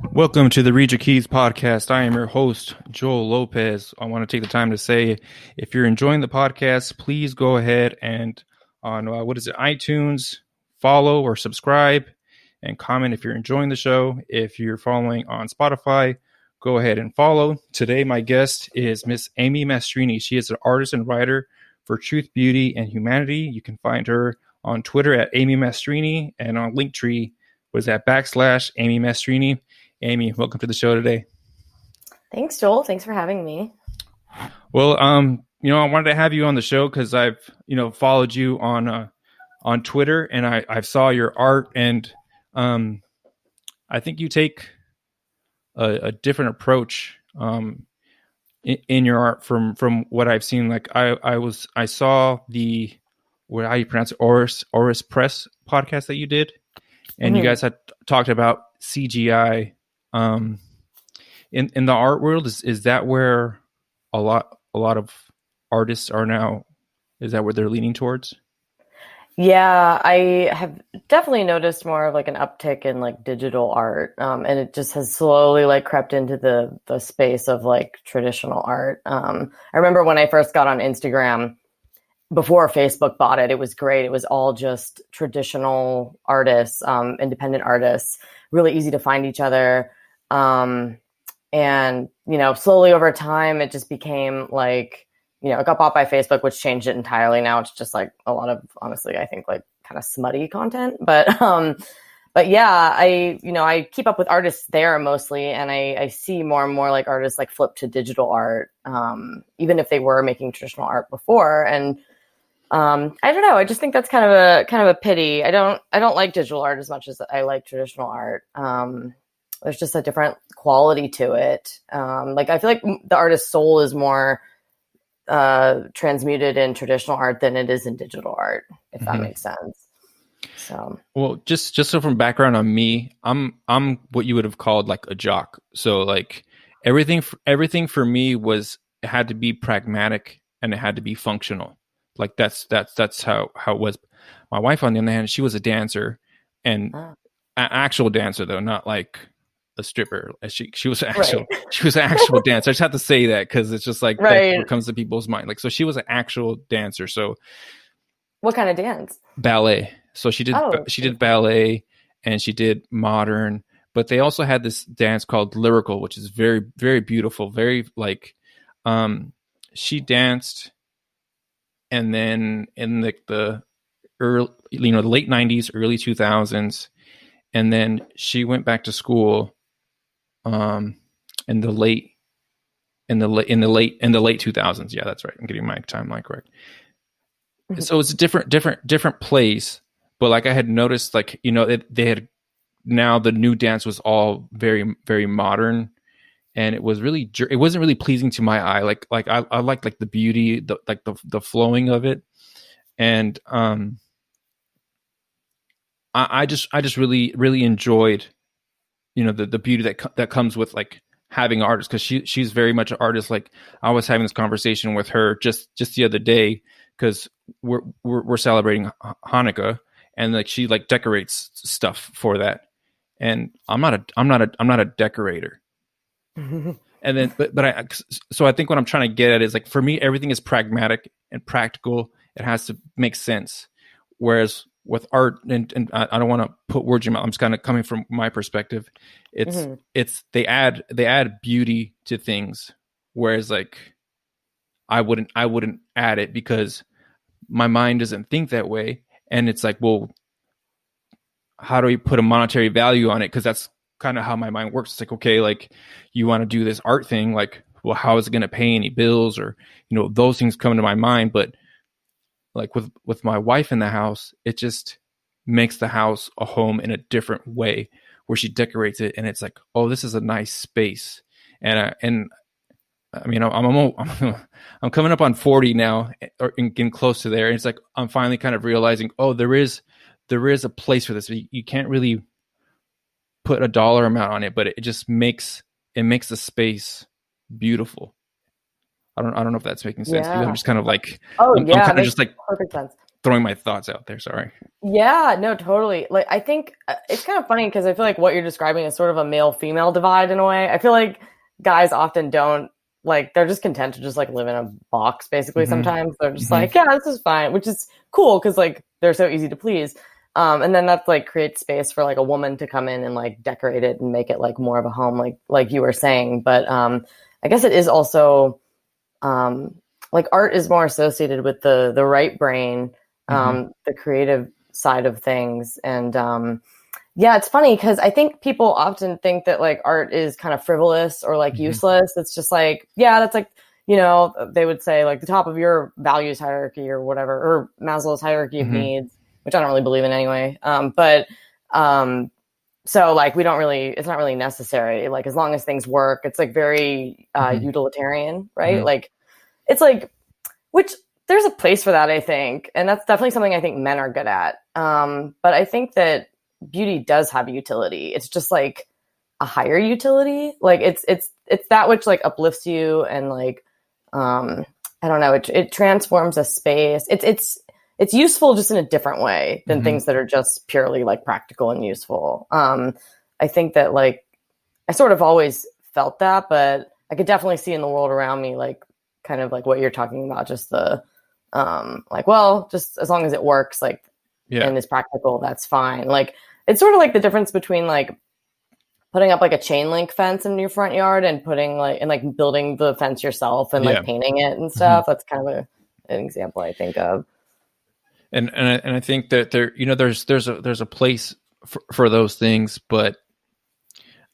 Welcome to the Read Your Keys podcast. I am your host, Joel Lopez. I want to take the time to say, if you're enjoying the podcast, please go ahead and on iTunes, follow or subscribe and comment if you're enjoying the show. If you're following on Spotify, go ahead and follow. Today, my guest is Miss Evie Magazine. She is an artist and writer for Truth, Beauty, and Humanity. You can find her on Twitter at amymastrine and on Linktree was that /amymastrine. Amy, welcome to the show today. Thanks, Joel. Thanks for having me. Well, I wanted to have you on the show because I've, followed you on Twitter, and I saw your art, and I think you take a different approach in your art from what I've seen. Like I saw the how you pronounce it, Oris Press podcast that you did, and you guys had talked about CGI. In the art world, is that where a lot of artists are now? Is that where they're leaning towards? Yeah, I have definitely noticed more of like an uptick in like digital art, and it just has slowly like crept into the space of like traditional art. I remember when I first got on Instagram before Facebook bought it, it was great. It was all just traditional artists, independent artists, really easy to find each other. And, slowly over time, it just became like, it got bought by Facebook, which changed it entirely. Now it's just like a lot of, honestly, I think like kind of smutty content, but yeah, I keep up with artists there mostly. And I see more and more like artists like flip to digital art, even if they were making traditional art before. And, I don't know. I just think that's kind of a pity. I don't like digital art as much as I like traditional art. There's just a different quality to it. Like I feel like the artist's soul is more transmuted in traditional art than it is in digital art, if that makes sense. So, well, just so from background on me, I'm what you would have called like a jock. So like everything for me it had to be pragmatic and it had to be functional. Like that's how it was. My wife, on the other hand, she was a dancer, and an actual dancer though, not like a stripper. She was actual right. She was an actual dancer. I just have to say that because it's just like right. What comes to people's mind. Like, so she was an actual dancer. So what kind of dance? Ballet. So she did ballet and she did modern, but they also had this dance called lyrical, which is very, very beautiful. Very like, she danced, and then in the early, the late 90s, early 2000s, and then she went back to school in the late 2000s. Yeah, that's right. I'm getting my timeline correct. Mm-hmm. So it's a different place, but like I had noticed, like, they had, now the new dance was all very, very modern, and it wasn't really pleasing to my eye. Like I liked like the beauty, the flowing of it. And I just really, really enjoyed, the beauty that comes with like having artists, because she's very much an artist. Like I was having this conversation with her just the other day, because we're celebrating Hanukkah, and like she like decorates stuff for that, and I'm not a decorator. And then so I think what I'm trying to get at is, like, for me everything is pragmatic and practical. It has to make sense, whereas with art, and I don't want to put words in your mouth, I'm just kind of coming from my perspective. It's they add beauty to things, whereas like I wouldn't add it because my mind doesn't think that way. And it's like, well, how do we put a monetary value on it? Because that's kind of how my mind works. It's like, okay, like you want to do this art thing, like, well, how is it going to pay any bills? Or, those things come to my mind. But like with my wife in the house, it just makes the house a home in a different way, where she decorates it and it's like, oh, this is a nice space. And I mean, I'm coming up on 40 now, or getting close to there. And it's like, I'm finally kind of realizing, oh, there is a place for this. You can't really put a dollar amount on it, but it just makes the space beautiful. I don't know if that's making sense. Yeah. I'm just kind of like, I'm kind of just like, perfect sense. throwing my thoughts out there. Sorry. Yeah, no, totally. Like, I think it's kind of funny because I feel like what you're describing is sort of a male-female divide in a way. I feel like guys often don't like, they're just content to just like live in a box basically. Sometimes they're just like, yeah, this is fine, which is cool because like they're so easy to please. And then that's like creates space for like a woman to come in and like decorate it and make it like more of a home, like you were saying. But I guess it is also like art is more associated with the right brain, the creative side of things. And yeah, it's funny because I think people often think that like art is kind of frivolous or like useless. It's just like, yeah, that's like, you know, they would say like the top of your values hierarchy or whatever, or Maslow's hierarchy of needs, which I don't really believe in anyway. So like we don't really, it's not really necessary. Like as long as things work, it's like very utilitarian, right? Like it's like, which there's a place for that, I think. And that's definitely something I think men are good at. But I think that beauty does have utility. It's just like a higher utility. Like it's that which like uplifts you and like, I don't know, it transforms a space. It's useful just in a different way than things that are just purely like practical and useful. I think that like, I sort of always felt that, but I could definitely see in the world around me, like kind of like what you're talking about, just the, like, well, just as long as it works, like, and is practical, that's fine. Like, it's sort of like the difference between like putting up like a chain link fence in your front yard and putting like, and like building the fence yourself and like painting it and stuff. That's kind of an example I think of. And I think that there, you know, there's a place for those things, but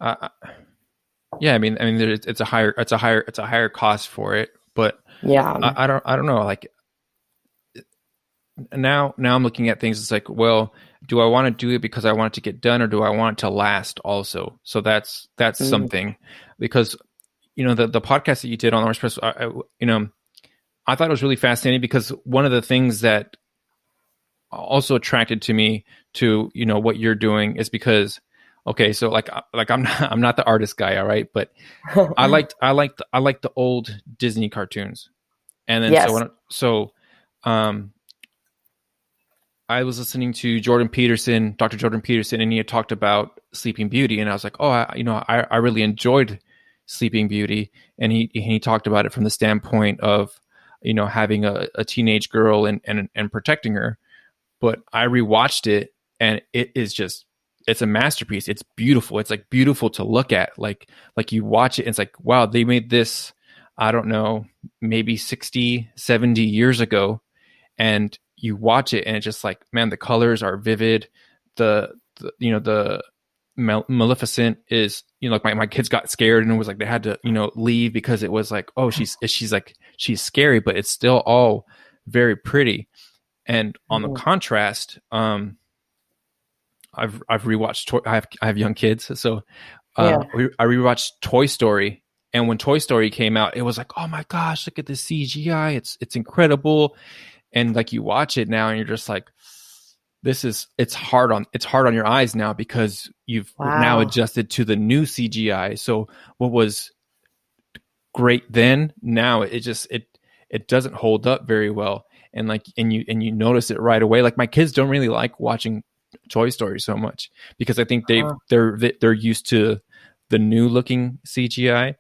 yeah, I mean, it's a higher cost for it, but yeah, I don't know. Like now I'm looking at things. It's like, well, do I want to do it because I want it to get done, or do I want it to last also? So that's something, because you know the podcast that you did on Orange Press, you know, I thought it was really fascinating because one of the things that also attracted to me to, you know, what you're doing is because, okay, so like I'm not the artist guy, all right, but I liked the old Disney cartoons, and then I was listening to Dr. Jordan Peterson, and he had talked about Sleeping Beauty, and I was like, oh, I really enjoyed Sleeping Beauty, and he talked about it from the standpoint of, you know, having a teenage girl and protecting her. But I rewatched it, and it's a masterpiece. It's beautiful. It's like beautiful to look at. Like you watch it, and it's like, wow, they made this, I don't know, maybe 60, 70 years ago. And you watch it, and it's just like, man, the colors are vivid. The you know, the Maleficent is, you know, like my kids got scared and it was like they had to, you know, leave because it was like, oh, she's scary, but it's still all very pretty. And on the contrast, I've rewatched. I have young kids, so I rewatched Toy Story. And when Toy Story came out, it was like, oh my gosh, look at the CGI! It's incredible. And like you watch it now, and you're just like, it's hard on your eyes now because you've now adjusted to the new CGI. So what was great then, now it doesn't hold up very well. And like, and you notice it right away. Like my kids don't really like watching Toy Story so much because I think they're used to the new looking CGI.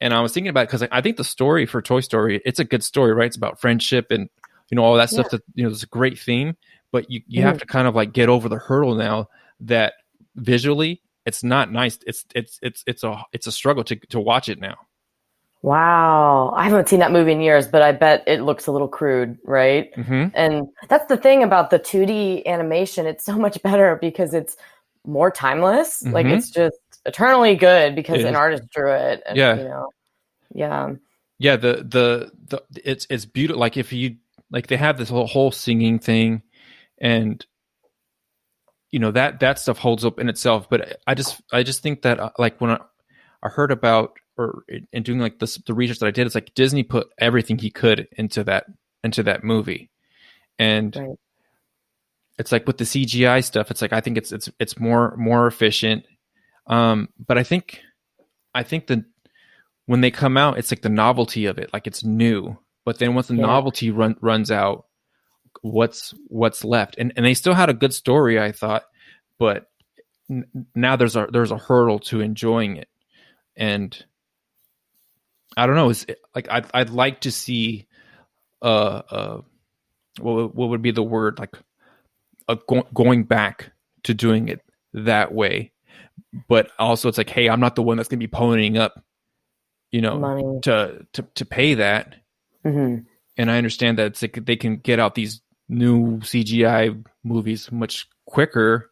And I was thinking about it because I think the story for Toy Story, it's a good story, right? It's about friendship and, you know, all that stuff that, you know, it's a great theme, but you have to kind of like get over the hurdle now that visually it's not nice. It's a struggle to watch it now. Wow. I haven't seen that movie in years, but I bet it looks a little crude, right? And that's the thing about the 2D animation. It's so much better because it's more timeless. Like it's just eternally good because an artist drew it. And, you know, yeah. It's beautiful. Like if you like, they have this whole singing thing, and you know that stuff holds up in itself. But I just think that like when I heard about, or in doing like the research that I did, it's like Disney put everything he could into that movie, and it's like with the CGI stuff, it's like I think it's more efficient. But I think that when they come out, it's like the novelty of it, like it's new. But then once the novelty runs out, what's left, and they still had a good story, I thought, but now there's a hurdle to enjoying it. And I don't know, it's like I'd like to see what would be the word, like going back to doing it that way. But also it's like, hey, I'm not the one that's gonna be ponying up, Money. to pay that. Mm-hmm. And I understand that it's like they can get out these new CGI movies much quicker,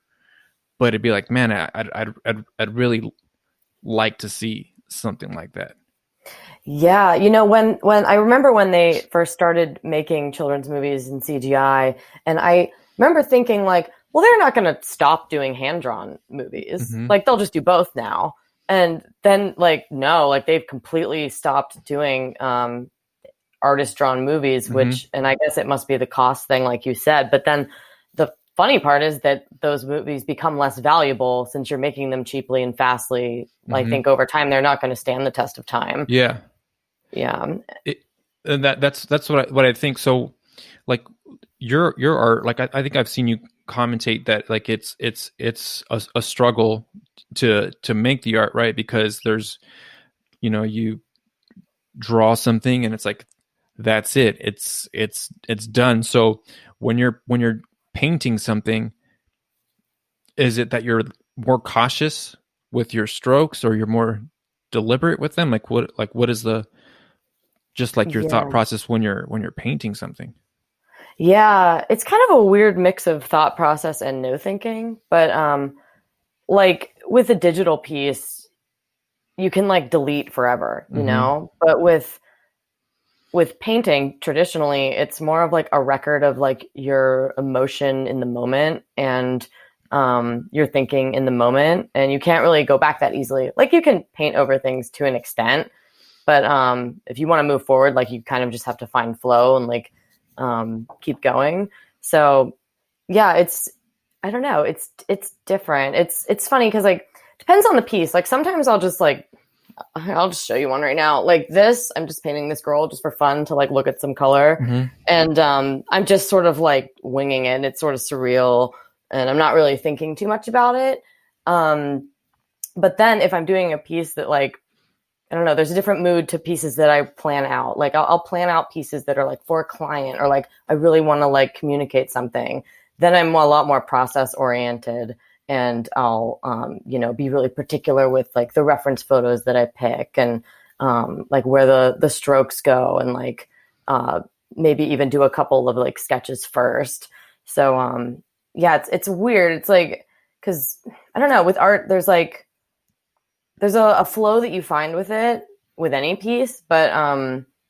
but it'd be like, man, I'd really like to see something like that. Yeah, when I remember when they first started making children's movies in CGI, and I remember thinking like, well, they're not going to stop doing hand-drawn movies. Mm-hmm. Like they'll just do both now. And then like no, like they've completely stopped doing artist-drawn movies, which, and I guess it must be the cost thing, like you said. But then the funny part is that those movies become less valuable since you're making them cheaply and fastly. I think over time they're not going to stand the test of time. Yeah. And that's what I think. So like your art, like I think I've seen you commentate that like it's a struggle to make the art, right? Because there's, you draw something and it's like, that's it. It's done. So when you're painting something, is it that you're more cautious with your strokes, or you're more deliberate with them? Like what is the, just like your thought process when you're painting something? Yeah, it's kind of a weird mix of thought process and no thinking, but like with a digital piece, you can like delete forever, but with painting, traditionally, it's more of like a record of like your emotion in the moment and your thinking in the moment, and you can't really go back that easily. Like you can paint over things to an extent, but if you want to move forward, like you kind of just have to find flow and like keep going. So yeah, I don't know, it's different. It's funny because like depends on the piece. Like sometimes I'll just show you one right now. Like this, I'm just painting this girl just for fun to like look at some color. And I'm just sort of like winging it. It's sort of surreal and I'm not really thinking too much about it. But then if I'm doing a piece that like, I don't know, there's a different mood to pieces that I plan out. Like I'll plan out pieces that are like for a client, or like I really want to like communicate something. Then I'm a lot more process oriented. And I'll, be really particular with like the reference photos that I pick, and like where the strokes go, and like maybe even do a couple of like sketches first. So yeah, it's weird. It's like, because I don't know, with art, there's a flow that you find with it, with any piece, but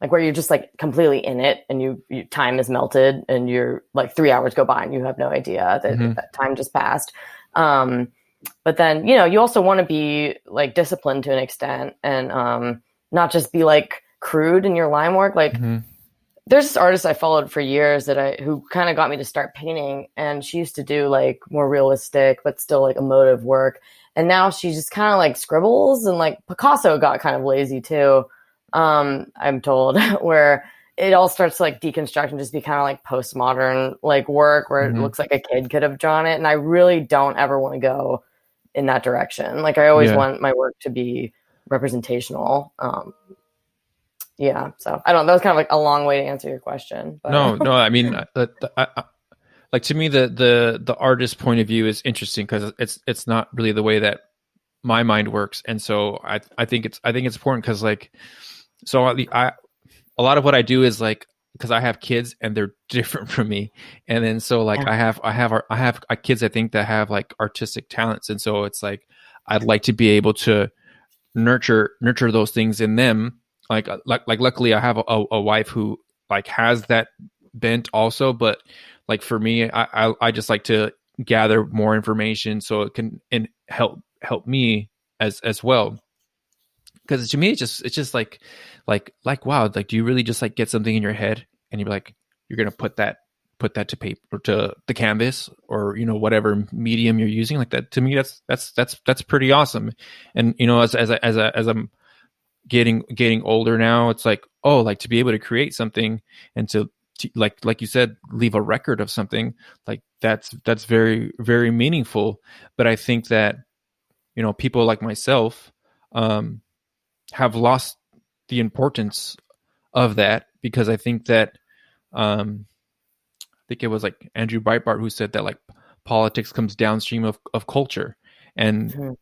like where you're just like completely in it, and you time is melted, and you're like 3 hours go by and you have no idea that time just passed. But then, you also want to be like disciplined to an extent, and not just be like crude in your line work. Like there's this artist I followed for years who kind of got me to start painting, and she used to do like more realistic, but still like emotive work. And now she just kind of like scribbles, and like Picasso got kind of lazy too. I'm told, where it all starts to like deconstruct and just be kind of like postmodern like work where it looks like a kid could have drawn it. And I really don't ever want to go in that direction. Like I always want my work to be representational. So I don't know, that was kind of like a long way to answer your question. But. No, I mean, like to me, the artist point of view is interesting because it's not really the way that my mind works. And so I think it's important because like, so a lot of what I do is like, because I have kids and they're different from me. And then so like I have kids, I think, that have like artistic talents. And so it's like, I'd like to be able to nurture those things in them. Like luckily I have a wife who like has that bent also, but like for me, I just like to gather more information so it can help me as well. Because to me, it's just like wow, like do you really just like get something in your head and you're like, you're gonna put that to paper, to the canvas, or whatever medium you're using? Like that, to me, that's pretty awesome. And as I'm getting older now, it's like, oh, like to be able to create something and to like you said, leave a record of something, like that's very, very meaningful. But I think that, people like myself have lost the importance of that, because I think that I think it was like Andrew Breitbart who said that like politics comes downstream of culture, and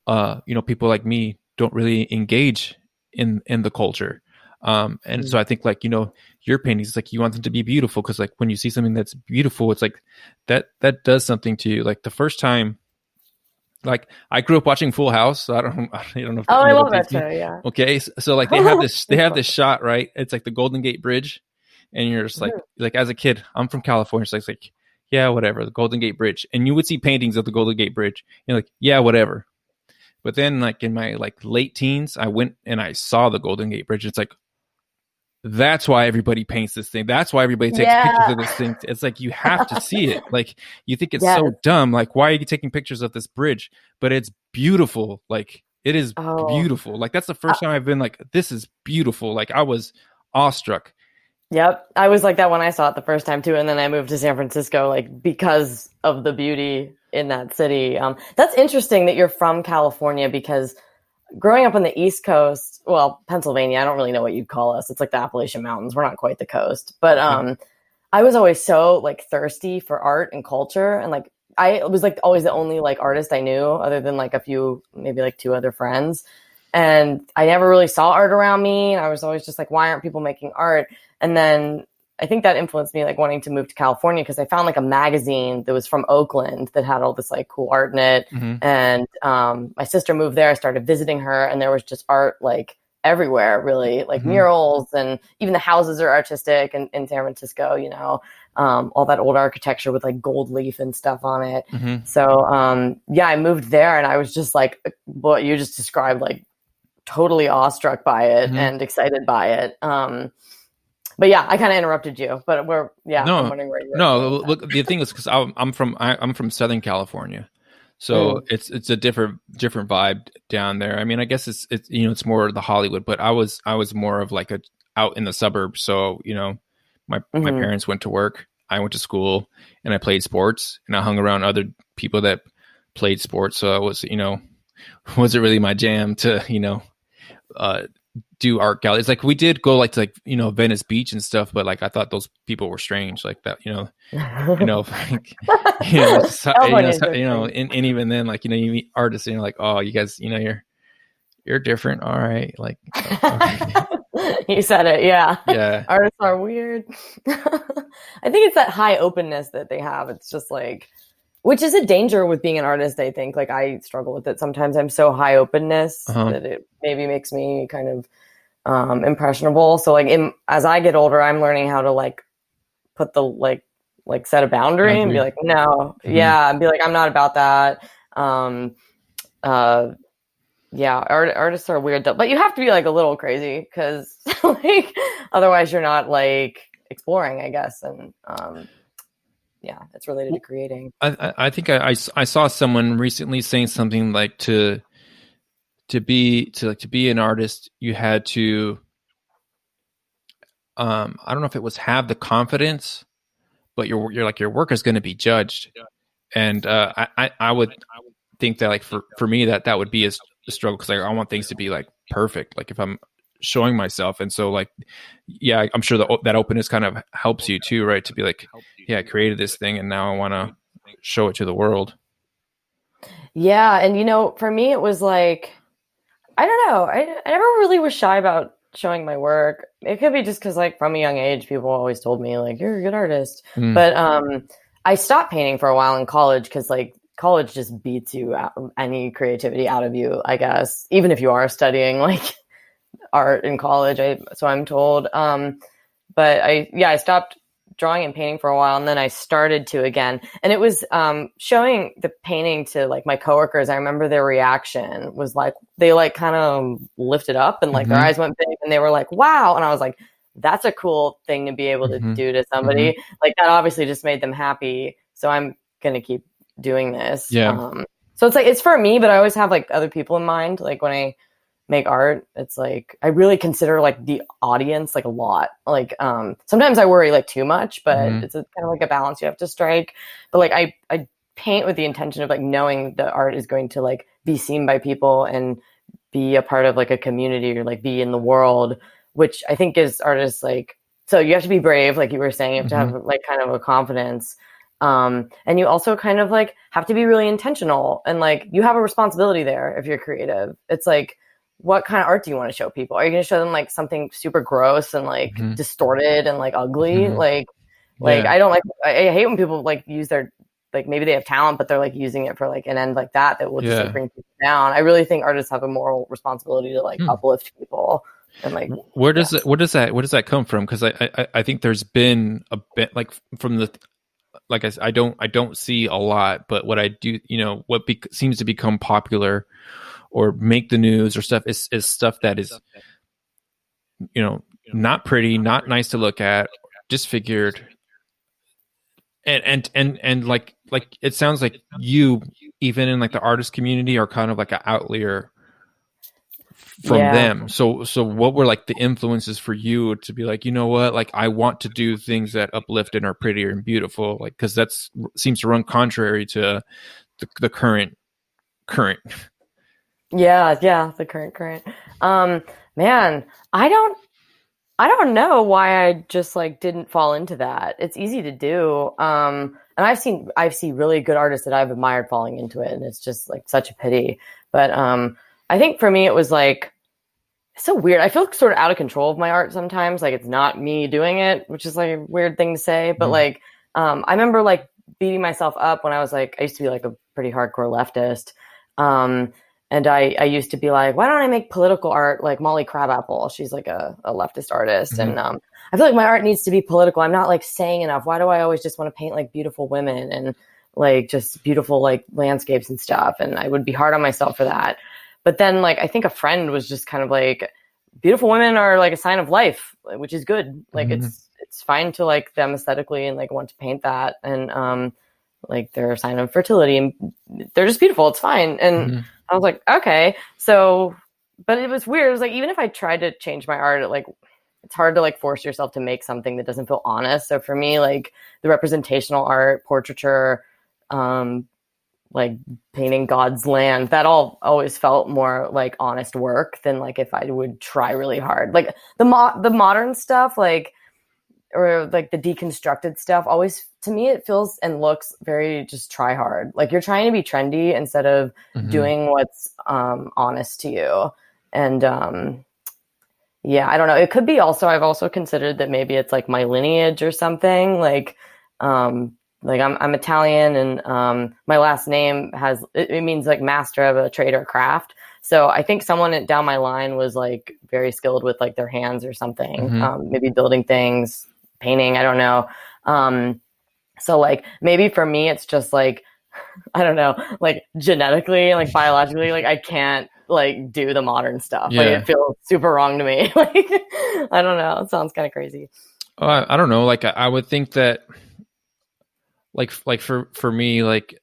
people like me don't really engage in the culture. And so I think like, your paintings, like you want them to be beautiful, because like when you see something that's beautiful, it's like that does something to you. Like the first time, like I grew up watching Full House, so I don't know if Oh, you I know love what that these. show. Yeah. Okay, so like they have this shot, right? It's like the Golden Gate Bridge, and you're just like as a kid, I'm from California, so it's like, yeah, whatever, the Golden Gate Bridge, and you would see paintings of the Golden Gate Bridge, and you're like, yeah, whatever. But then like in my like late teens, I went and I saw the Golden Gate Bridge. It's like, that's why everybody paints this thing. That's why everybody takes pictures of this thing. It's like, you have to see it. Like, you think it's Yes. so dumb. Like, why are you taking pictures of this bridge? But it's beautiful. Like, it is beautiful. Like, that's the first time I've been like, this is beautiful. Like, I was awestruck. Yep. I was like that when I saw it the first time too. And then I moved to San Francisco, like because of the beauty in that city. That's interesting that you're from California, because growing up on the East Coast, well, Pennsylvania, I don't really know what you'd call us. It's like the Appalachian Mountains. We're not quite the coast, but I was always so like thirsty for art and culture. And like, I was like always the only like artist I knew, other than like a few, maybe like two other friends. And I never really saw art around me. And I was always just like, why aren't people making art? And then I think that influenced me like wanting to move to California, because I found like a magazine that was from Oakland that had all this like cool art in it. And my sister moved there. I started visiting her, and there was just art like everywhere, really, like murals, and even the houses are artistic in San Francisco, all that old architecture with like gold leaf and stuff on it. So yeah, I moved there, and I was just like what you just described, like totally awestruck by it and excited by it. But yeah, I kind of interrupted you, but I'm wondering where you're. No, look, the thing is, because I'm from Southern California, so it's a different vibe down there. I mean, I guess it's it's more the Hollywood, but I was more of like out in the suburbs. So my parents went to work, I went to school, and I played sports, and I hung around other people that played sports. So I was wasn't really my jam to do art galleries. Like we did go like to Venice Beach and stuff, but like I thought those people were strange, like that, and even then, like you meet artists and you're like, oh, you guys, you're different. All right, like okay. You said it, yeah. Yeah, artists are weird. I think it's that high openness that they have. It's just like, which is a danger with being an artist, I think. Like I struggle with it sometimes. I'm so high openness that it maybe makes me kind of impressionable. So like as I get older, I'm learning how to like put the like set a boundary and be like, no, and be like, I'm not about that. Artists are weird, but you have to be like a little crazy, because like otherwise you're not like exploring, I guess. And it's related to creating. I think I saw someone recently saying something like to be an artist, you had to I don't know if it was have the confidence, but your work is going to be judged. And I would think that like for me that would be a struggle, because I want things to be like perfect, like if I'm showing myself. And so like, yeah, I'm sure that openness kind of helps you too, right? To be like, yeah, I created this thing and now I want to show it to the world. Yeah. And for me, it was like, I don't know. I never really was shy about showing my work. It could be just because like from a young age, people always told me like, you're a good artist. But I stopped painting for a while in college, because like college just beats any creativity out of you, I guess, even if you are studying like art in college. So I'm told. But I stopped drawing and painting for a while, and then I started to again. And it was showing the painting to like my coworkers. I remember their reaction was like, they like kind of lifted up and like their eyes went big, and they were like, wow. And I was like, that's a cool thing to be able to do to somebody. Like that obviously just made them happy. So I'm going to keep doing this. Yeah. So it's like, it's for me, but I always have like other people in mind. Like when I make art, it's like I really consider like the audience like a lot. Like sometimes I worry like too much, but it's kind of like a balance you have to strike. But like I paint with the intention of like knowing the art is going to like be seen by people and be a part of like a community or like be in the world, which I think is artists like, so you have to be brave, like you were saying, you have to have like kind of a confidence. And you also kind of like have to be really intentional, and like you have a responsibility there if you're creative. It's like, what kind of art do you want to show people? Are you going to show them like something super gross and like distorted and like ugly? Like I don't like, I hate when people like use their, like maybe they have talent, but they're like using it for like an end like that will just like bring people down. I really think artists have a moral responsibility to like uplift people. And like, where does that come from? Because I think there's been a bit like from the, like I don't see a lot, but what I do, what seems to become popular or make the news or stuff is stuff that is, not pretty, not nice to look at, disfigured. And like it sounds like you, even in like the artist community, are kind of like an outlier from them. So what were like the influences for you to be like, you know what, like I want to do things that uplift and are prettier and beautiful, like, because that's seems to run contrary to the current. The current. Man, I don't know why I just like didn't fall into that. It's easy to do. And I've seen really good artists that I've admired falling into it, and it's just like such a pity. But I think for me it was like, it's so weird. I feel sort of out of control of my art sometimes. Like it's not me doing it, which is like a weird thing to say. But like I remember like beating myself up when I was like, I used to be like a pretty hardcore leftist. And I used to be like, why don't I make political art like Molly Crabapple? She's like a leftist artist. And I feel like my art needs to be political. I'm not like saying enough. Why do I always just want to paint like beautiful women and like just beautiful like landscapes and stuff? And I would be hard on myself for that. But then like, I think a friend was just kind of like, beautiful women are like a sign of life, which is good. Like it's fine to like them aesthetically and like want to paint that. And like they're a sign of fertility and they're just beautiful. It's fine. And I was like, okay. So, but it was weird. It was like, even if I tried to change my art, it's hard to like force yourself to make something that doesn't feel honest. So for me, like the representational art, portraiture, like painting God's land, that all always felt more like honest work than like if I would try really hard. Like the modern stuff, like, or like the deconstructed stuff, always to me it feels and looks very just try hard. Like you're trying to be trendy instead of doing what's honest to you. And I don't know. It could be also, I've also considered that maybe it's like my lineage or something. Like I'm Italian, and my last name has it means like master of a trade or craft. So I think someone down my line was like very skilled with like their hands or something, maybe building things, painting, I don't know. So like maybe for me it's just like, I don't know, like genetically, like biologically, like I can't like do the modern stuff. Like it feels super wrong to me. Like I don't know, it sounds kind of crazy. I don't know, like I would think that like for me, like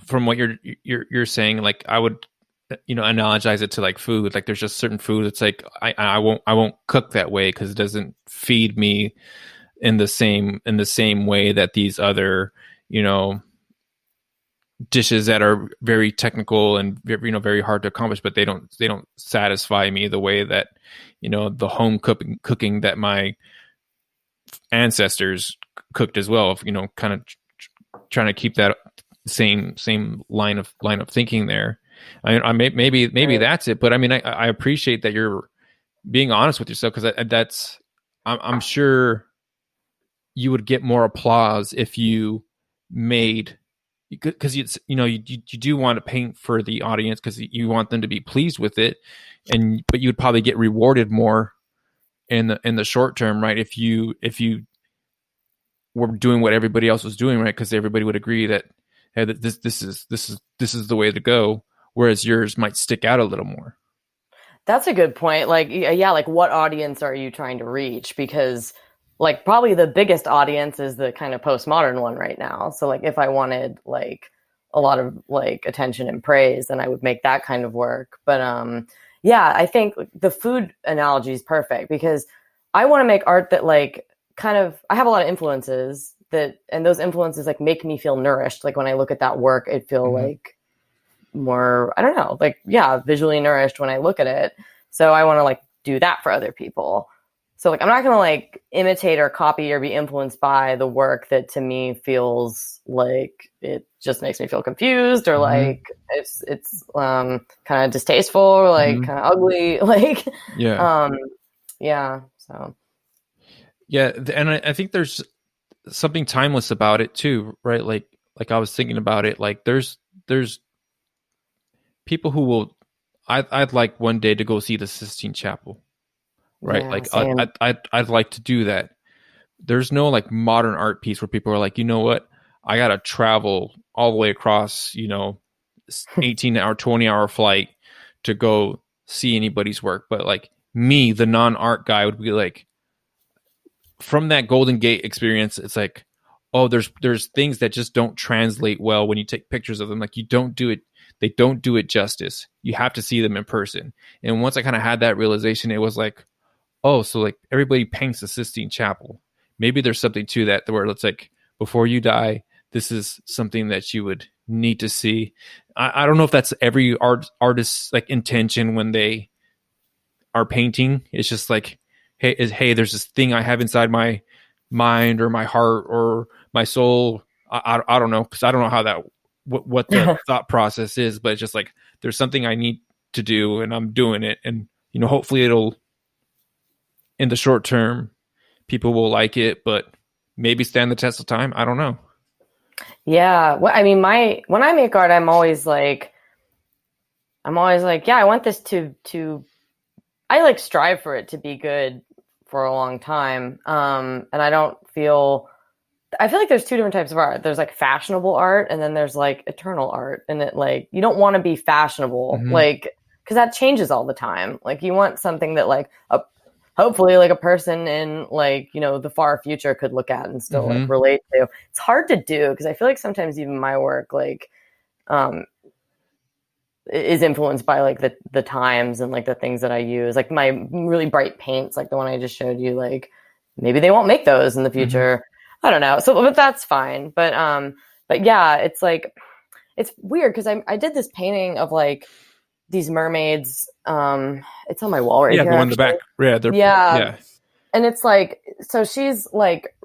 from what you're saying, like I would analogize it to like food. Like there's just certain food it's like I won't cook that way because it doesn't feed me in the same way that these other dishes that are very technical and very hard to accomplish, but they don't satisfy me the way that the home cooking that my ancestors cooked as well. Kind of trying to keep that same line of thinking there. I maybe that's it, but I mean, I appreciate that you're being honest with yourself, because I'm sure you would get more applause if you made, because you do want to paint for the audience because you want them to be pleased with it, but you'd probably get rewarded more in the short term, right? If you were doing what everybody else was doing, right? Because everybody would agree that, hey, that this is the way to go. Whereas yours might stick out a little more. That's a good point. Like, yeah, like what audience are you trying to reach? Because like probably the biggest audience is the kind of postmodern one right now. So like if I wanted like a lot of like attention and praise, then I would make that kind of work. But yeah, I think the food analogy is perfect because I want to make art that like kind of, I have a lot of influences that, and those influences like make me feel nourished. Like when I look at that work, I feel like more, I don't know, like, yeah, visually nourished when I look at it. So I want to like do that for other people. So like, I'm not going to like imitate or copy or be influenced by the work that to me feels like it just makes me feel confused or like it's kind of distasteful or like kind of ugly. Like, yeah. So. Yeah. And I think there's something timeless about it too, right? Like I was thinking about it, like there's people who will, I'd like one day to go see the Sistine Chapel, right? Yeah, Like same. I'd like to do that. There's no like modern art piece where people are like, you know what, I gotta travel all the way across, 18-hour 20-hour flight to go see anybody's work. But like me, the non-art guy, would be like, from that Golden Gate experience, it's like, oh, there's things that just don't translate well when you take pictures of them. Like they don't do it justice. You have to see them in person. And once I kind of had that realization, it was like, oh, so like everybody paints the Sistine Chapel. Maybe there's something to that where it's like, before you die, this is something that you would need to see. I don't know if that's every artist's like intention when they are painting. It's just like, hey, there's this thing I have inside my mind or my heart or my soul. I don't know, because I don't know how that what the thought process is, but it's just like there's something I need to do and I'm doing it, and hopefully it'll, in the short term, people will like it, but maybe stand the test of time. I don't know. Yeah. Well, I mean, when I make art, I'm always like, yeah, I want this to, I like strive for it to be good for a long time. And I feel like there's two different types of art. There's like fashionable art and then there's like eternal art. And it like, you don't want to be fashionable, like, cause that changes all the time. Like you want something that like hopefully like a person in like, the far future could look at and still like relate to. It's hard to do because I feel like sometimes even my work like is influenced by like the times and like the things that I use. Like my really bright paints, like the one I just showed you, like maybe they won't make those in the future. I don't know. So, but that's fine. But yeah, it's like, it's weird because I did this painting of like these mermaids. It's on my wall right here. Yeah, the one in the back. Yeah. And it's like, so she's like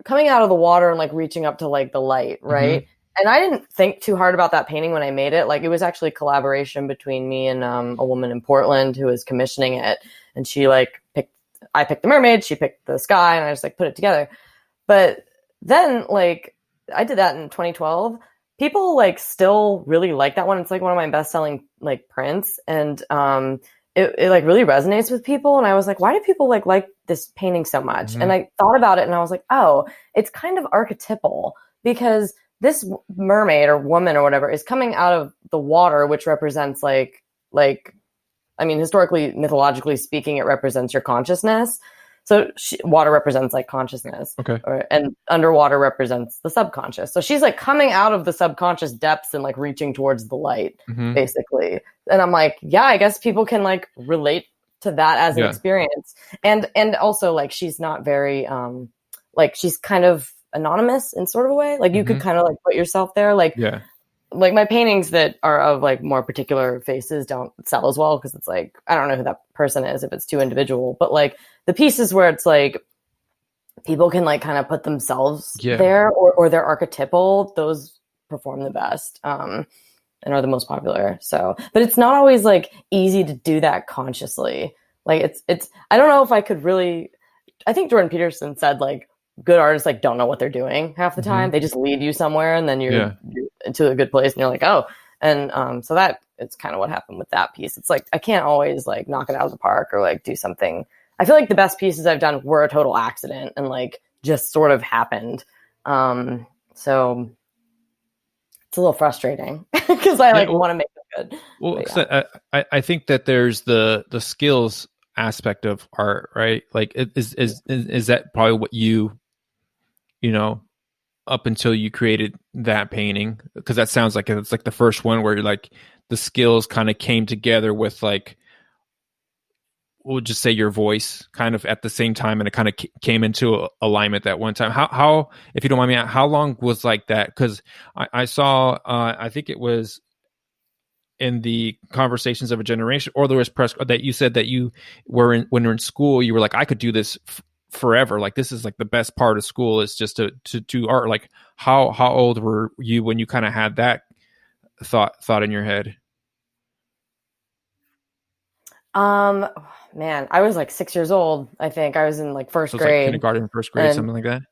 coming out of the water and like reaching up to like the light, right? And I didn't think too hard about that painting when I made it. Like it was actually a collaboration between me and a woman in Portland who was commissioning it. And she like I picked the mermaid, she picked the sky, and I just like put it together. But then like I did that in 2012. People like still really like that one. It's like one of my best selling like prints. And it like really resonates with people. And I was like, why do people like this painting so much? And I thought about it and I was like, oh, it's kind of archetypal because this mermaid or woman or whatever is coming out of the water, which represents like, I mean, historically, mythologically speaking, it represents your consciousness. So water represents like consciousness. Okay. And underwater represents the subconscious. So she's like coming out of the subconscious depths and like reaching towards the light, basically. And I'm like, yeah, I guess people can like relate to that as an experience. And also like, she's not very, like she's kind of anonymous in sort of a way. Like you could kind of like put yourself there. Like, like my paintings that are of like more particular faces don't sell as well because it's like, I don't know who that person is if it's too individual, but like the pieces where it's like people can like kind of put themselves there or they're archetypal, those perform the best and are the most popular. So, but it's not always like easy to do that consciously. Like it's I don't know if I could really, I think Jordan Peterson said like good artists like don't know what they're doing half the time. They just lead you somewhere and then you're into a good place and you're like, oh, and so that it's kind of what happened with that piece. It's like I can't always like knock it out of the park or like do something. I feel like the best pieces I've done were a total accident and like just sort of happened. So it's a little frustrating because I like want to make it good. Well, I think that there's the skills aspect of art, right? Like is that probably what you know up until you created that painting? Because that sounds like it's like the first one where like the skills kind of came together with like, we'll just say your voice kind of at the same time, and it kind of came into alignment at one time. How, if you don't mind me, how long was like that? Because I saw, I think it was in the Conversations of a Generation, or there was press that you said that you were in, when you're in school, you were like, I could do this forever. Like, this is like the best part of school is just to do art. Like, how old were you when you kind of had that thought in your head? Um, Man, I was like 6 years old. I think I was in like first So it's like grade. kindergarten, first grade, And something like that.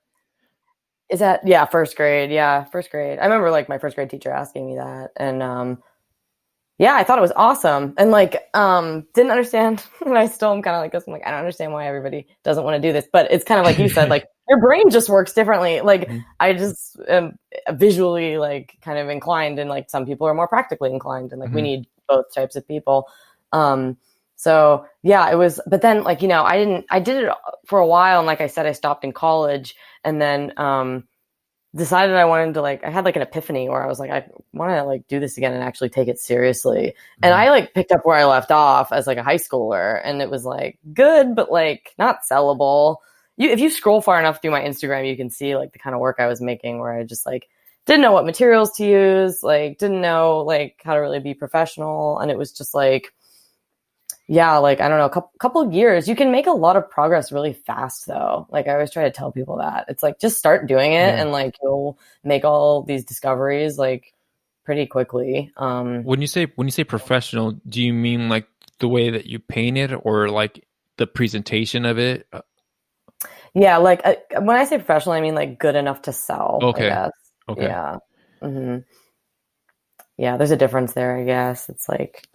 is that, yeah, first grade. Yeah, first grade. I remember like my first grade teacher asking me that. And yeah, I thought it was awesome. And like didn't understand. And I still am kind of like this. I'm like, I don't understand why everybody doesn't want to do this. But it's kind of like you said, like your brain just works differently. Like Mm-hmm. I just am visually like kind of inclined, and like some people are more practically inclined, and like we Mm-hmm. need both types of people. So yeah, it was, but then like, I did it for a while. And like I said, I stopped in college, and then decided I wanted to like, I had like an epiphany where I was like, I want to like do this again and actually take it seriously. And I like picked up where I left off as like a high schooler, and it was like good, but like not sellable. If you scroll far enough through my Instagram, you can see like the kind of work I was making, where I just like didn't know what materials to use, like didn't know like how to really be professional. And it was just like, yeah, like, I don't know, a couple of years. You can make a lot of progress really fast, though. Like, I always try to tell people that. It's like, just start doing it, Yeah. and like, you'll make all these discoveries like pretty quickly. When you say professional, do you mean like the way that you paint it, or like the presentation of it? Yeah, like when I say professional, I mean like good enough to sell, I Okay. guess. Okay. Yeah. Yeah, there's a difference there, I guess. It's like,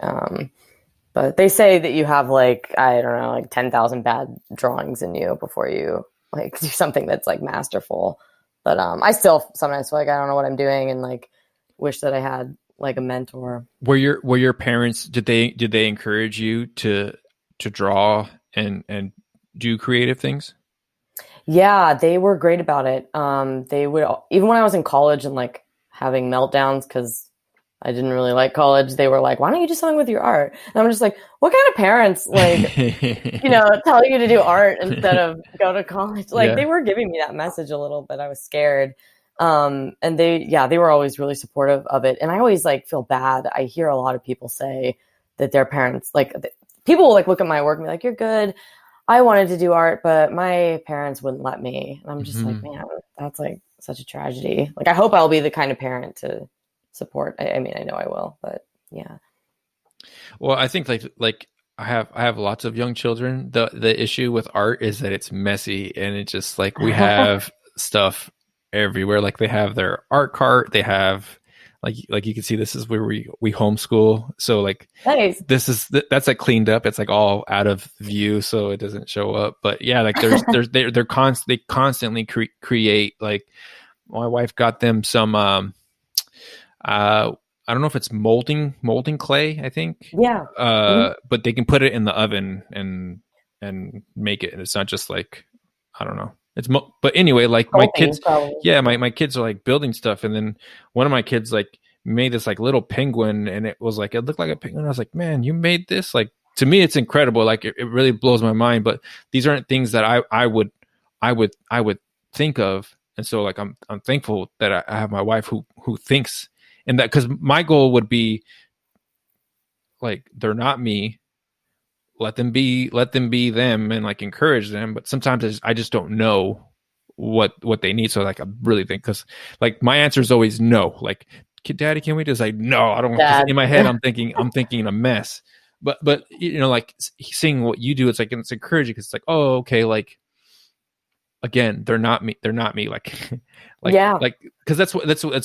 but they say that you have like, I don't know, like 10,000 bad drawings in you before you like do something that's like masterful. But I still sometimes feel like I don't know what I'm doing, and like wish that I had like a mentor. Were your parents, did they encourage you to draw and do creative things? Yeah, they were great about it. They would, even when I was in college and like having meltdowns because I didn't really like college, they were like, "Why don't you do something with your art?" And I'm just like, "What kind of parents like tell you to do art instead of go to college?" Like Yeah. they were giving me that message a little bit. I was scared. And they were always really supportive of it. And I always like feel bad. I hear a lot of people say that their parents, like people will like look at my work and be like, "You're good. I wanted to do art, but my parents wouldn't let me." And I'm just like, Mhm. man, that's like such a tragedy. Like, I hope I'll be the kind of parent to support. I mean, I know I will, but yeah. Well, I think like I have lots of young children. The issue with art is that it's messy, and it's just like we have stuff everywhere. Like they have their art cart, they have like you can see this is where we homeschool. So like Nice. that's like cleaned up. It's like all out of view, so it doesn't show up. But yeah, like they constantly create. Like my wife got them some I don't know if it's molding clay, I think. Yeah. Mhm. But they can put it in the oven and make it, and it's not just like, I don't know. But anyway, like my Sculpting, kids, probably. yeah, my kids are like building stuff, and then one of my kids like made this like little penguin, and it was like it looked like a penguin. I was like, man, you made this? Like, to me, it's incredible. Like it really blows my mind. But these aren't things that I would think of, and so like I'm thankful that I have my wife who thinks. And that, because my goal would be like, they're not me, let them be them, and like encourage them. But sometimes I just don't know what they need. So like I really think, because like my answer is always no. Like, Daddy, can we just like, no, I don't, because Dad. in my head I'm thinking a mess. But like seeing what you do, it's encouraging, because it's like, oh, okay, like, again, they're not me, like Yeah. like because that's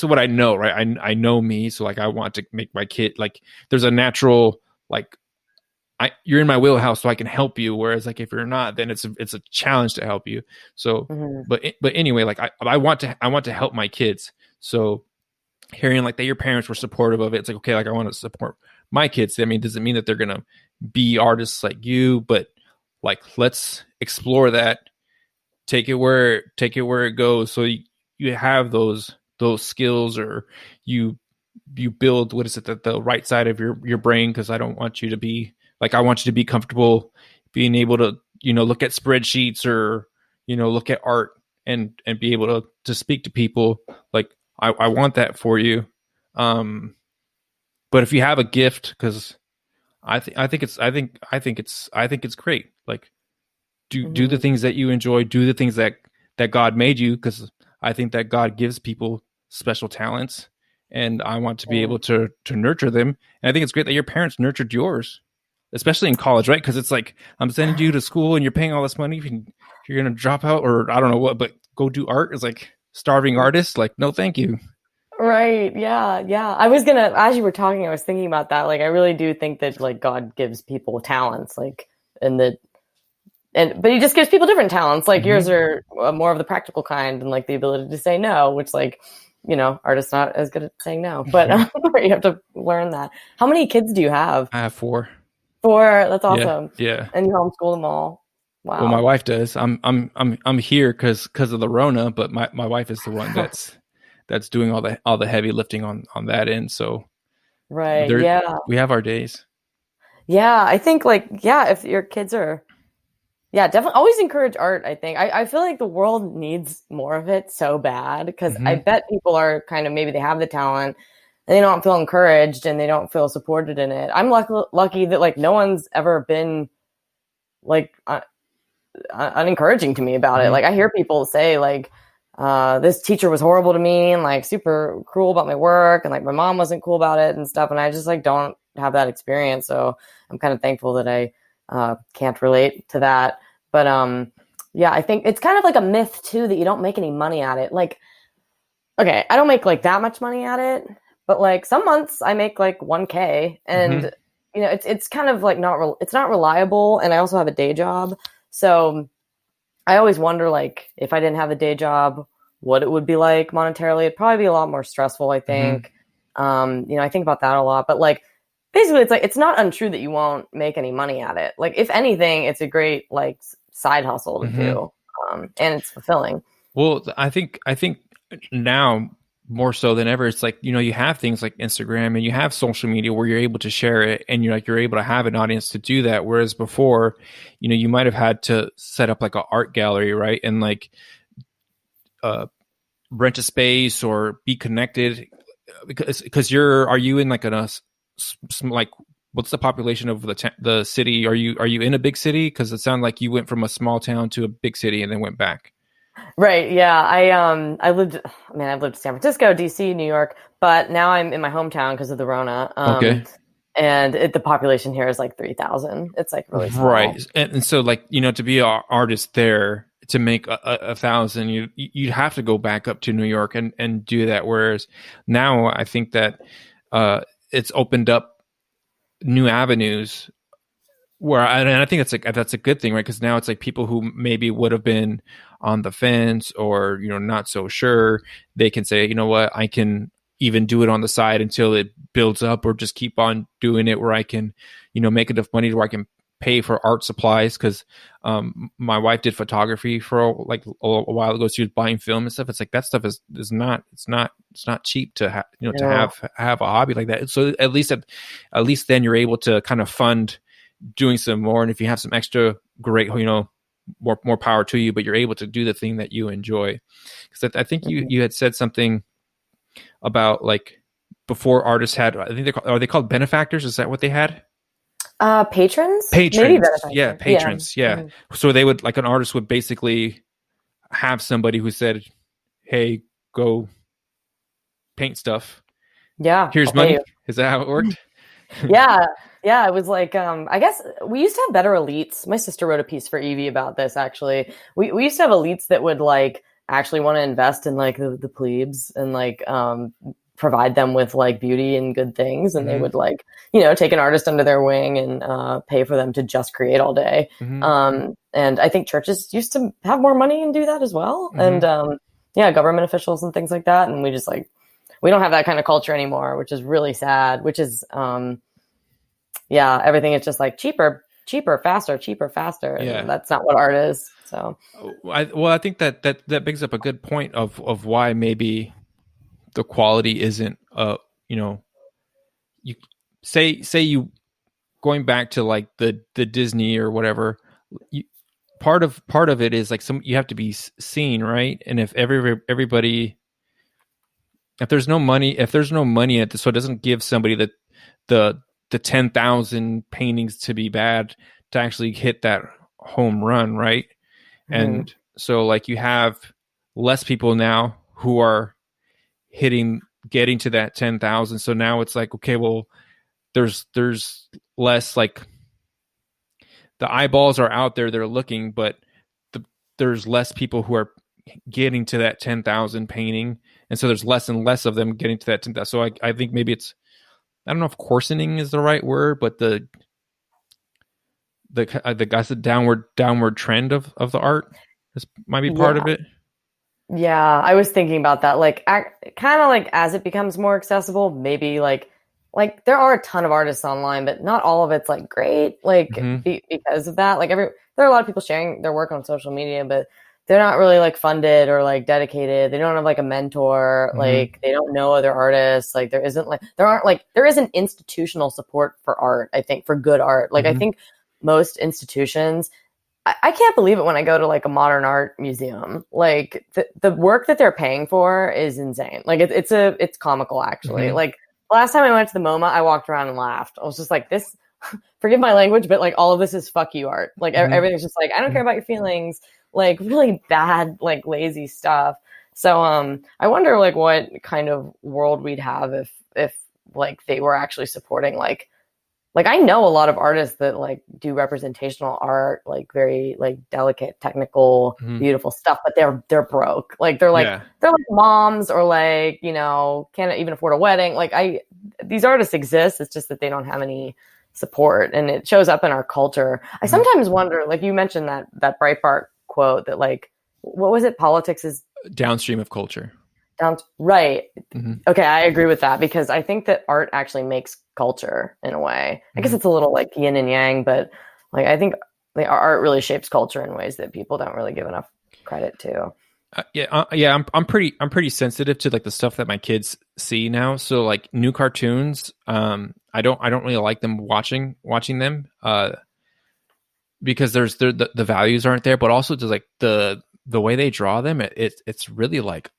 what I know, right? I know me, so like I want to make my kid, like, there's a natural, like, you're in my wheelhouse, so I can help you, whereas like if you're not, then it's a challenge to help you. So Mhm. but anyway, like I want to help my kids. So hearing like that your parents were supportive of it, it's like, okay, like I want to support my kids. I mean, does it mean that they're gonna be artists like you? But like, let's explore that, take it where it goes. So you you have those skills, or you build, what is it, the right side of your brain, because I don't want you to be like, I want you to be comfortable being able to, look at spreadsheets, or, look at art, and be able to speak to people. Like, I want that for you. But if you have a gift, because I think it's great. Like, do the things that you enjoy, do the things that God made you, because I think that God gives people special talents, and I want to be able to nurture them. And I think it's great that your parents nurtured yours, especially in college, right? Because it's like, I'm sending you to school and you're paying all this money. If you're going to drop out, or I don't know what, but go do art. It's like starving artists. Like, no, thank you. Right. Yeah. Yeah. I was going to, as you were talking, I was thinking about that. Like, I really do think that like God gives people talents, like, but he just gives people different talents. Like yours are more of the practical kind, and like the ability to say no, which like, artists not as good at saying no, but you have to learn that. How many kids do you have? I have 4. 4. That's awesome. Yeah. And you homeschool them all. Wow. Well, my wife does. I'm here because of the Rona, but my wife is the one that's doing all the heavy lifting on that end. So right. Yeah. We have our days. Yeah. I think like, yeah, if your kids are, yeah, definitely always encourage art. I think I feel like the world needs more of it so bad, because I bet people are kind of, maybe they have the talent and they don't feel encouraged and they don't feel supported in it. I'm lucky that like no one's ever been like unencouraging to me about it. Like I hear people say like, this teacher was horrible to me and like super cruel about my work, and like my mom wasn't cool about it and stuff. And I just like don't have that experience. So I'm kind of thankful that I can't relate to that. But yeah, I think it's kind of like a myth too that you don't make any money at it. Like, okay, I don't make like that much money at it, but like some months I make like 1K, and it's kind of like it's not reliable. And I also have a day job, so I always wonder like if I didn't have a day job, what it would be like monetarily. It'd probably be a lot more stressful, I think. I think about that a lot, but like basically it's like, it's not untrue that you won't make any money at it. Like if anything, it's a great like side hustle to do. And it's fulfilling. Well, I think now more so than ever, it's like, you have things like Instagram and you have social media where you're able to share it, and you're able to have an audience to do that. Whereas before, you might have had to set up like an art gallery, right? And like rent a space or be connected, because are you in like like, what's the population of the city? Are you in a big city? Because it sounded like you went from a small town to a big city and then went back. Right. Yeah. I've lived in San Francisco, DC, New York, but now I'm in my hometown because of the Rona. Okay. And the population here is like 3,000. It's like really small. Right. And so like, to be an artist there, to make 1,000, you'd have to go back up to New York and do that. Whereas now I think that it's opened up new avenues and I think that's a good thing, right? Because now it's like people who maybe would have been on the fence or, not so sure, they can say, you know what, I can even do it on the side until it builds up, or just keep on doing it where I can, make enough money to where I can pay for art supplies. Because my wife did photography for a while ago. She was buying film and stuff. It's like that stuff is not cheap to have, to have a hobby like that. So at least then you're able to kind of fund doing some more. And if you have some extra, great, more power to you, but you're able to do the thing that you enjoy. Because I think you had said something about like before artists had, I think are they called benefactors? Is that what they had? Patrons? Maybe yeah, patrons. Yeah. So they would, like, an artist would basically have somebody who said, hey, go paint stuff. Yeah. Here's money. Is that how it worked? Yeah. Yeah. It was like, I guess we used to have better elites. My sister wrote a piece for Evie about this, actually. We used to have elites that would like actually want to invest in like the plebes and like provide them with like beauty and good things, and they would like, take an artist under their wing and pay for them to just create all day. And I think churches used to have more money and do that as well. And government officials and things like that. And we just like, we don't have that kind of culture anymore, which is really sad, which is everything is just like cheaper. cheaper, faster. Yeah. And that's not what art is. So I think that brings up a good point of why maybe the quality isn't, you know, you say you going back to like the Disney or whatever, you, part of it is like you have to be seen, right? And if everybody, if there's no money in it, so it doesn't give somebody the 10,000 paintings to be bad to actually hit that home run, right? And so like you have less people now who are getting to that 10,000. So now it's like, okay, well, there's less, like, the eyeballs are out there, they're looking, but there's less people who are getting to that 10,000 painting. And so there's less and less of them getting to that 10,000. So I think maybe it's, I don't know if coarsening is the right word, but the guys, the downward trend of the art might be part of it. Yeah, I was thinking about that. Like, kind of like as it becomes more accessible, maybe like there are a ton of artists online, but not all of it's like great. Like because of that, like there are a lot of people sharing their work on social media, but they're not really like funded or like dedicated. They don't have like a mentor. Like they don't know other artists. Like there isn't institutional support for art. I think for good art. Like I think most institutions, I can't believe it when I go to like a modern art museum. Like the work that they're paying for is insane. Like it's comical actually. Like last time I went to the MoMA, I walked around and laughed. I was just like, this, forgive my language, but like all of this is fuck you art. Like everything's just like, I don't care about your feelings. Like really bad, like lazy stuff. So I wonder like what kind of world we'd have if like they were actually supporting like I know a lot of artists that like do representational art, like very like delicate, technical, beautiful stuff, but they're broke. Like they're like moms or like, you know, can't even afford a wedding. Like these artists exist. It's just that they don't have any support, and it shows up in our culture. I sometimes wonder, like you mentioned that Breitbart quote that like, what was it? Politics is downstream of culture. Right. Okay, I agree with that because I think that art actually makes culture in a way. I guess it's a little like yin and yang, but like I think like art really shapes culture in ways that people don't really give enough credit to. I'm pretty sensitive to like the stuff that my kids see now. So like new cartoons, I don't really like them watching them because there's the values aren't there, but also just like the way they draw them, it's really like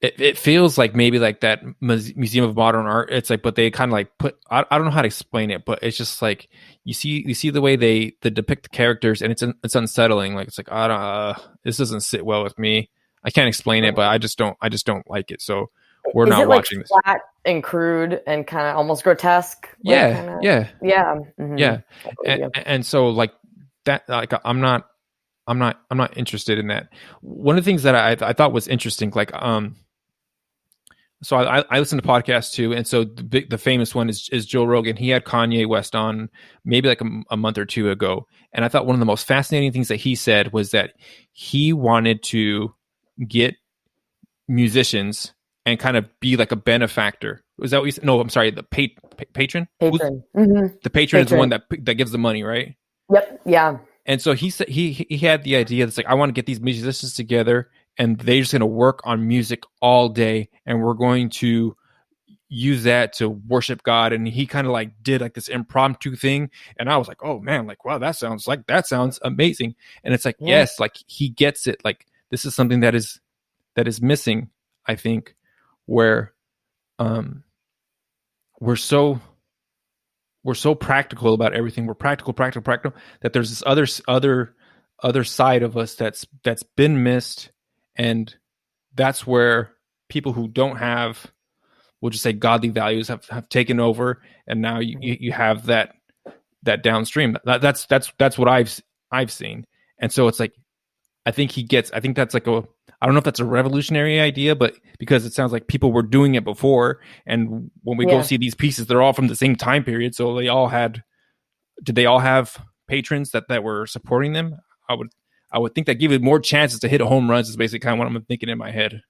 it feels like maybe like that Museum of Modern Art. It's like, but they kind of like I don't know how to explain it, but it's just like you see the way they depict the characters, and it's unsettling. Like it's like this doesn't sit well with me. I can't explain it, but I just don't like it. So we're not watching like this. Flat and crude and kind of almost grotesque. Yeah. Mm-hmm. And so like that, like I'm not interested in that. One of the things that I thought was interesting, like so I listen to podcasts too, and so the famous one is Joe Rogan. He had Kanye West on maybe like a month or two ago, and I thought one of the most fascinating things that he said was that he wanted to get musicians and kind of be like a benefactor. Was that what you said? No, I'm sorry, the patron. The patron is the one that gives the money, right? Yep. Yeah. And so he said he had the idea that's like, I want to get these musicians together and they're just going to work on music all day, and we're going to use that to worship God. And he kind of like did like this impromptu thing, and I was like, oh man, like wow, that sounds amazing. And it's like, yes, like he gets it. Like this is something that is missing, I think, where we're so practical about everything. We're practical, that there's this other side of us that's been missed. And that's where people who don't have, we'll just say, godly values have taken over. And now you have that downstream. That's what I've seen. And so it's like, I think that's like I don't know if that's a revolutionary idea, but because it sounds like people were doing it before. And when we go see these pieces, they're all from the same time period. So did they all have patrons that were supporting them? I would think that give it more chances to hit home runs is basically kind of what I'm thinking in my head.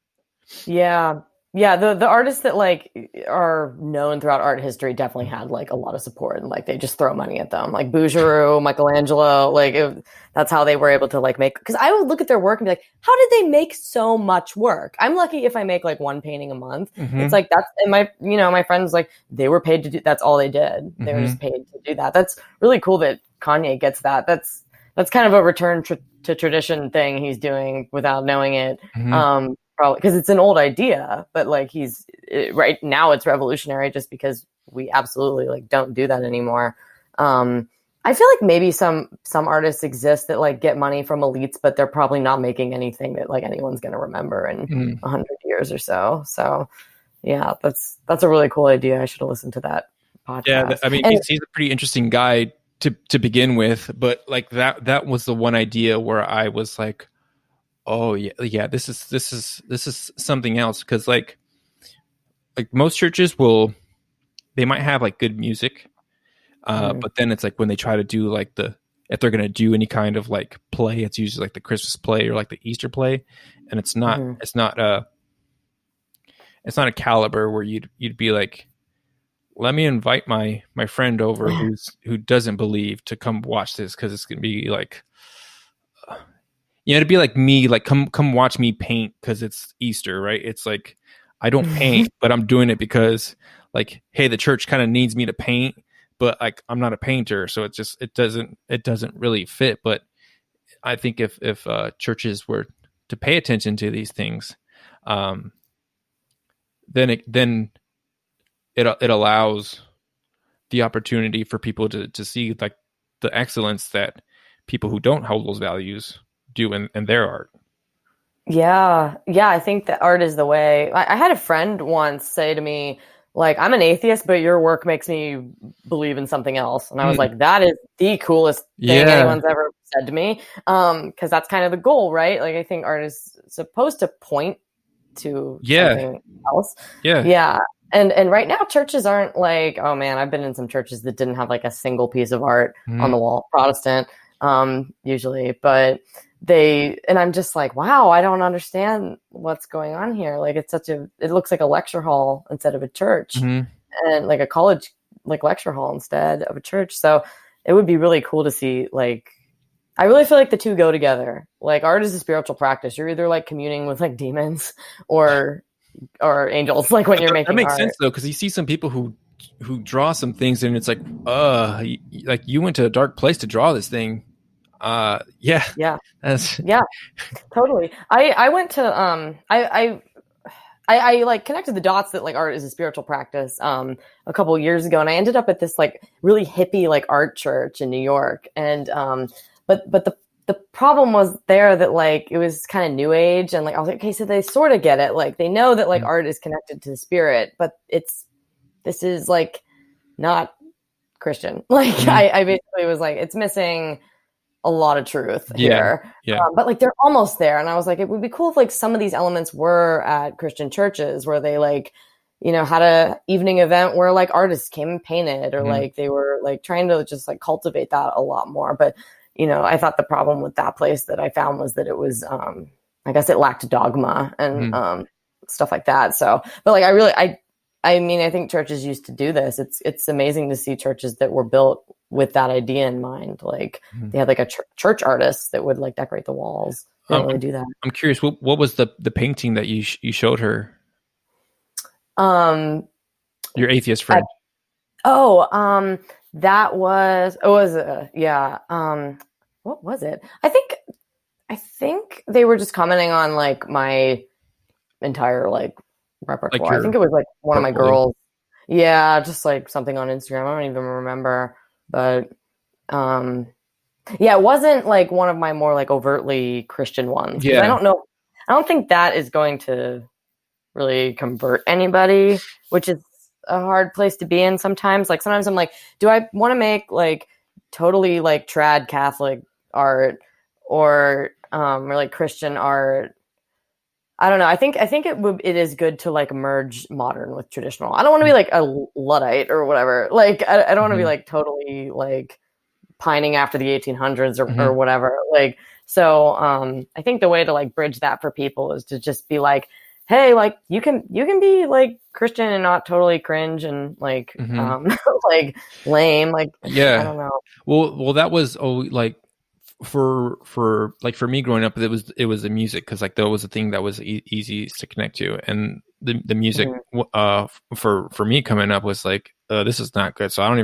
Yeah. Yeah, the artists that like are known throughout art history definitely had like a lot of support, and like they just throw money at them, like Bouguereau, Michelangelo. That's how they were able to like make. Because I would look at their work and be like, how did they make so much work? I'm lucky if I make like one painting a month. It's like that's, and my friends, like they were paid to do. That's all they did. They were just paid to do that. That's really cool that Kanye gets that. That's kind of a return to tradition thing he's doing without knowing it. Probably because it's an old idea, but like right now it's revolutionary just because we absolutely like don't do that anymore. I feel like maybe some artists exist that like get money from elites, but they're probably not making anything that like anyone's going to remember in 100 years or so. So yeah, that's a really cool idea. I should have listened to that podcast. Yeah, I mean, he's a pretty interesting guy to begin with, but like that was the one idea where I was like, oh yeah, this is something else, because like most churches they might have like good music, but then it's like when they try to do like if they're gonna do any kind of like play, it's usually like the Christmas play or like the Easter play, and it's not a caliber where you'd be like, let me invite my friend over who doesn't believe to come watch this, because it's gonna be like, it'd be like me, like come watch me paint because it's Easter, right? It's like I don't paint, but I'm doing it because like, hey, the church kind of needs me to paint, but like I'm not a painter, so it doesn't really fit. But I think if churches were to pay attention to these things, then it allows the opportunity for people to see like the excellence that people who don't hold those values do in their art. Yeah, I think that art is the way. I had a friend once say to me, like, I'm an atheist, but your work makes me believe in something else. And I was like, that is the coolest thing anyone's ever said to me. Because that's kind of the goal, right? Like, I think art is supposed to point to something else. Yeah. And right now churches aren't like, oh man, I've been in some churches that didn't have like a single piece of art on the wall, Protestant, usually, but and I'm just like, wow, I don't understand what's going on here. Like it looks like a lecture hall instead of a church, and like a college, like lecture hall instead of a church. So it would be really cool to see, like, I really feel like the two go together. Like art is a spiritual practice. You're either like communing with like demons or angels, like when you're making art. That makes sense though, because you see some people who draw some things and it's like, like you went to a dark place to draw this thing. Yeah, totally. I went to I like connected the dots that like art is a spiritual practice a couple of years ago, and I ended up at this like really hippie like art church in New York, and but the problem was there that like it was kind of new age, and like I was like, okay, so they sort of get it, like they know that like art is connected to the spirit, but this is like not Christian. Like I basically was like, it's missing a lot of truth here. But like they're almost there, and I was like, it would be cool if like some of these elements were at Christian churches where they like, had a evening event where like artists came and painted, or like they were like trying to just like cultivate that a lot more. But I thought the problem with that place that I found was that it was I guess it lacked dogma and stuff like that. So, but like I mean, I think churches used to do this. It's amazing to see churches that were built with that idea in mind. Like they had like a church artist that would like decorate the walls. They don't really do that. I'm curious, what was the painting that you showed her? Your atheist friend. That was what was it? I think they were just commenting on like my entire like repertoire. I think it was like one of my girls. Yeah, just like something on Instagram. I don't even remember. But it wasn't like one of my more like overtly Christian ones. I don't know. I don't think that is going to really convert anybody, which is a hard place to be in sometimes. Like sometimes I'm like, do I want to make like totally like trad Catholic art or like Christian art? I don't know. I think it is good to like merge modern with traditional. I don't want to be like a Luddite or whatever. Like I don't want to be like totally like pining after the 1800s or whatever. Like so I think the way to like bridge that for people is to just be like, hey, like you can be like Christian and not totally cringe and like Hmm. like lame. Like I Yeah. don't know. Well, that was like for me growing up, it was the music because like that was a thing that was easy to connect to, and the music Mhm. for me coming up was like this is not good, so I don't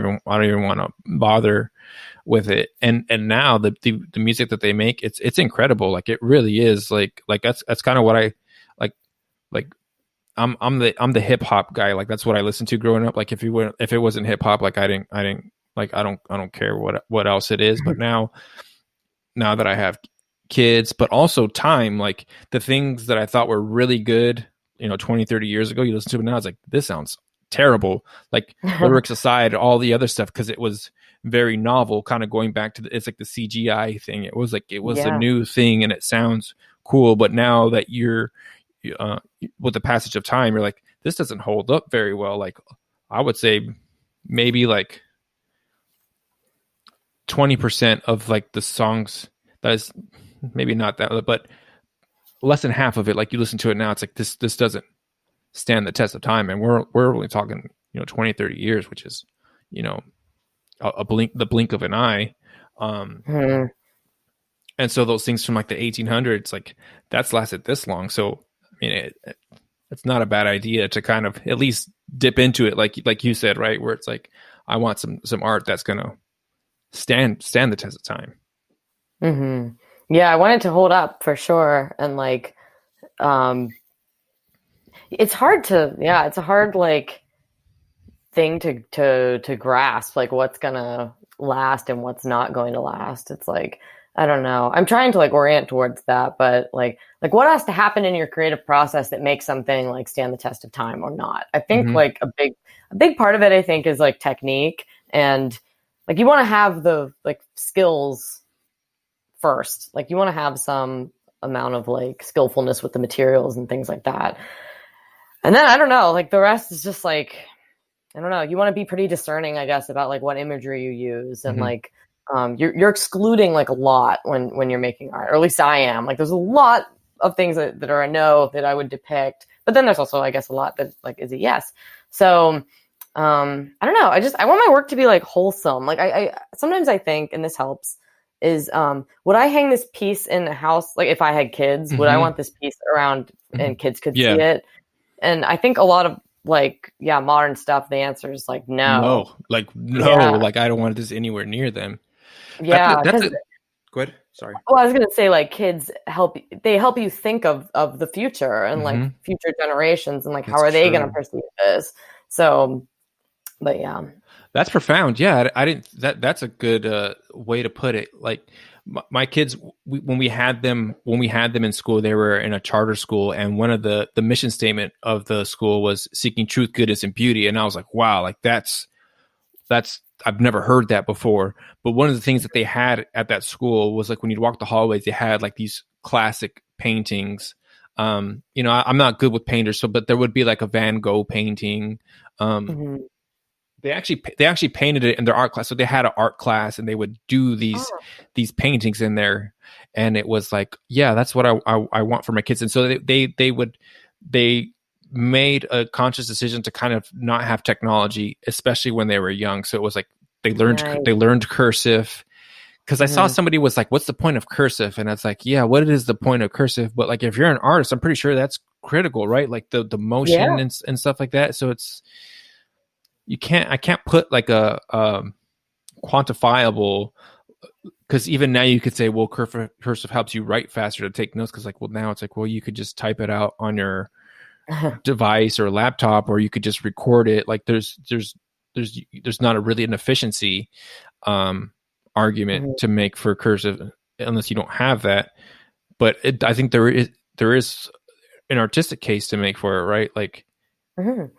even want to bother with it. And now the music that they make, it's incredible. Like it really is. Like that's kind of what I like. Like I'm the hip hop guy. Like that's what I listened to growing up. Like if it wasn't hip hop, like I didn't like I don't care what else it is. But now that I have kids, but also time, like the things that I thought were really good, 20, 30 years ago, you listen to it now, it's like, this sounds terrible. Like lyrics aside, all the other stuff, because it was very novel, kind of going back to it's like the CGI thing. It was like, it was a Yeah. new thing and it sounds cool. But now that uh, with the passage of time, you're like, this doesn't hold up very well. Like I would say maybe like 20% of like the songs that is maybe not that, but less than half of it, like you listen to it now, it's like this doesn't stand the test of time. And we're only talking 20, 30 years, which is you know a blink, the blink of an eye. um Hmm. and so those things from like the 1800s, like that's lasted this long. So I mean it's not a bad idea to kind of at least dip into it, like you said, right, where it's like I want some art that's gonna stand the test of time. Hmm. Yeah, I want it to hold up for sure. And like, um, it's hard to, yeah, it's a hard like thing to grasp, like what's gonna last and what's not going to last. It's like, I don't know. I'm trying to like orient towards that, but like what has to happen in your creative process that makes something like stand the test of time or not? I think Hmm. like a big part of it, I think, is like technique and like you want to have the like skills first. Like you want to have some amount of like skillfulness with the materials and things like that. And then I don't know, like the rest is just like I don't know. You want to be pretty discerning, I guess, about like what imagery you use and Hmm. like you're excluding like a lot when you're making art, or at least I am. Like there's a lot of things that are a no that I would depict, but then there's also I guess a lot that like is a yes. So I don't know. I want my work to be like wholesome. Like I sometimes I think, and this helps, is would I hang this piece in a house? Like if I had kids, would I Hmm. want this piece around Hmm. and kids could see Yeah. it? And I think a lot of like, yeah, modern stuff, the answer is like no. No, Yeah. like I don't want this anywhere near them. Yeah. That's Because a go ahead. Sorry. well, I was gonna say like kids they help you think of the future and like Hmm. future generations and like how That's are they gonna true. perceive this? So but yeah. That's profound. Yeah, I didn't. That's a good way to put it. Like my kids, when we had them in school, they were in a charter school, and one of the mission statement of the school was seeking truth, goodness, and beauty. And I was like, wow, like that's I've never heard that before. But one of the things that they had at that school was like when you'd walk the hallways, they had like these classic paintings. I'm not good with painters, so but there would be like a Van Gogh painting. Um, Mhm. they actually painted it in their art class. So they had an art class, and they would do Oh, these paintings in there, and it was like, yeah, that's what I want for my kids. And so they made a conscious decision to kind of not have technology, especially when they were young. So it was like nice. they learned cursive. Because I saw Hmm. somebody was like, "What's the point of cursive?" And it's like, "Yeah, what is the point of cursive?" But like, if you're an artist, I'm pretty sure that's critical, right? Like the motion Yeah. and stuff like that. So it's you can't I can't put like a quantifiable, because even now you could say, well, cursive helps you write faster to take notes, because like, well, now it's like, well, you could just type it out on your device or laptop, or you could just record it. Like there's not a really an efficiency um argument Mhm. to make for cursive unless you don't have that. But I think there is an artistic case to make for it, right? Like Mhm.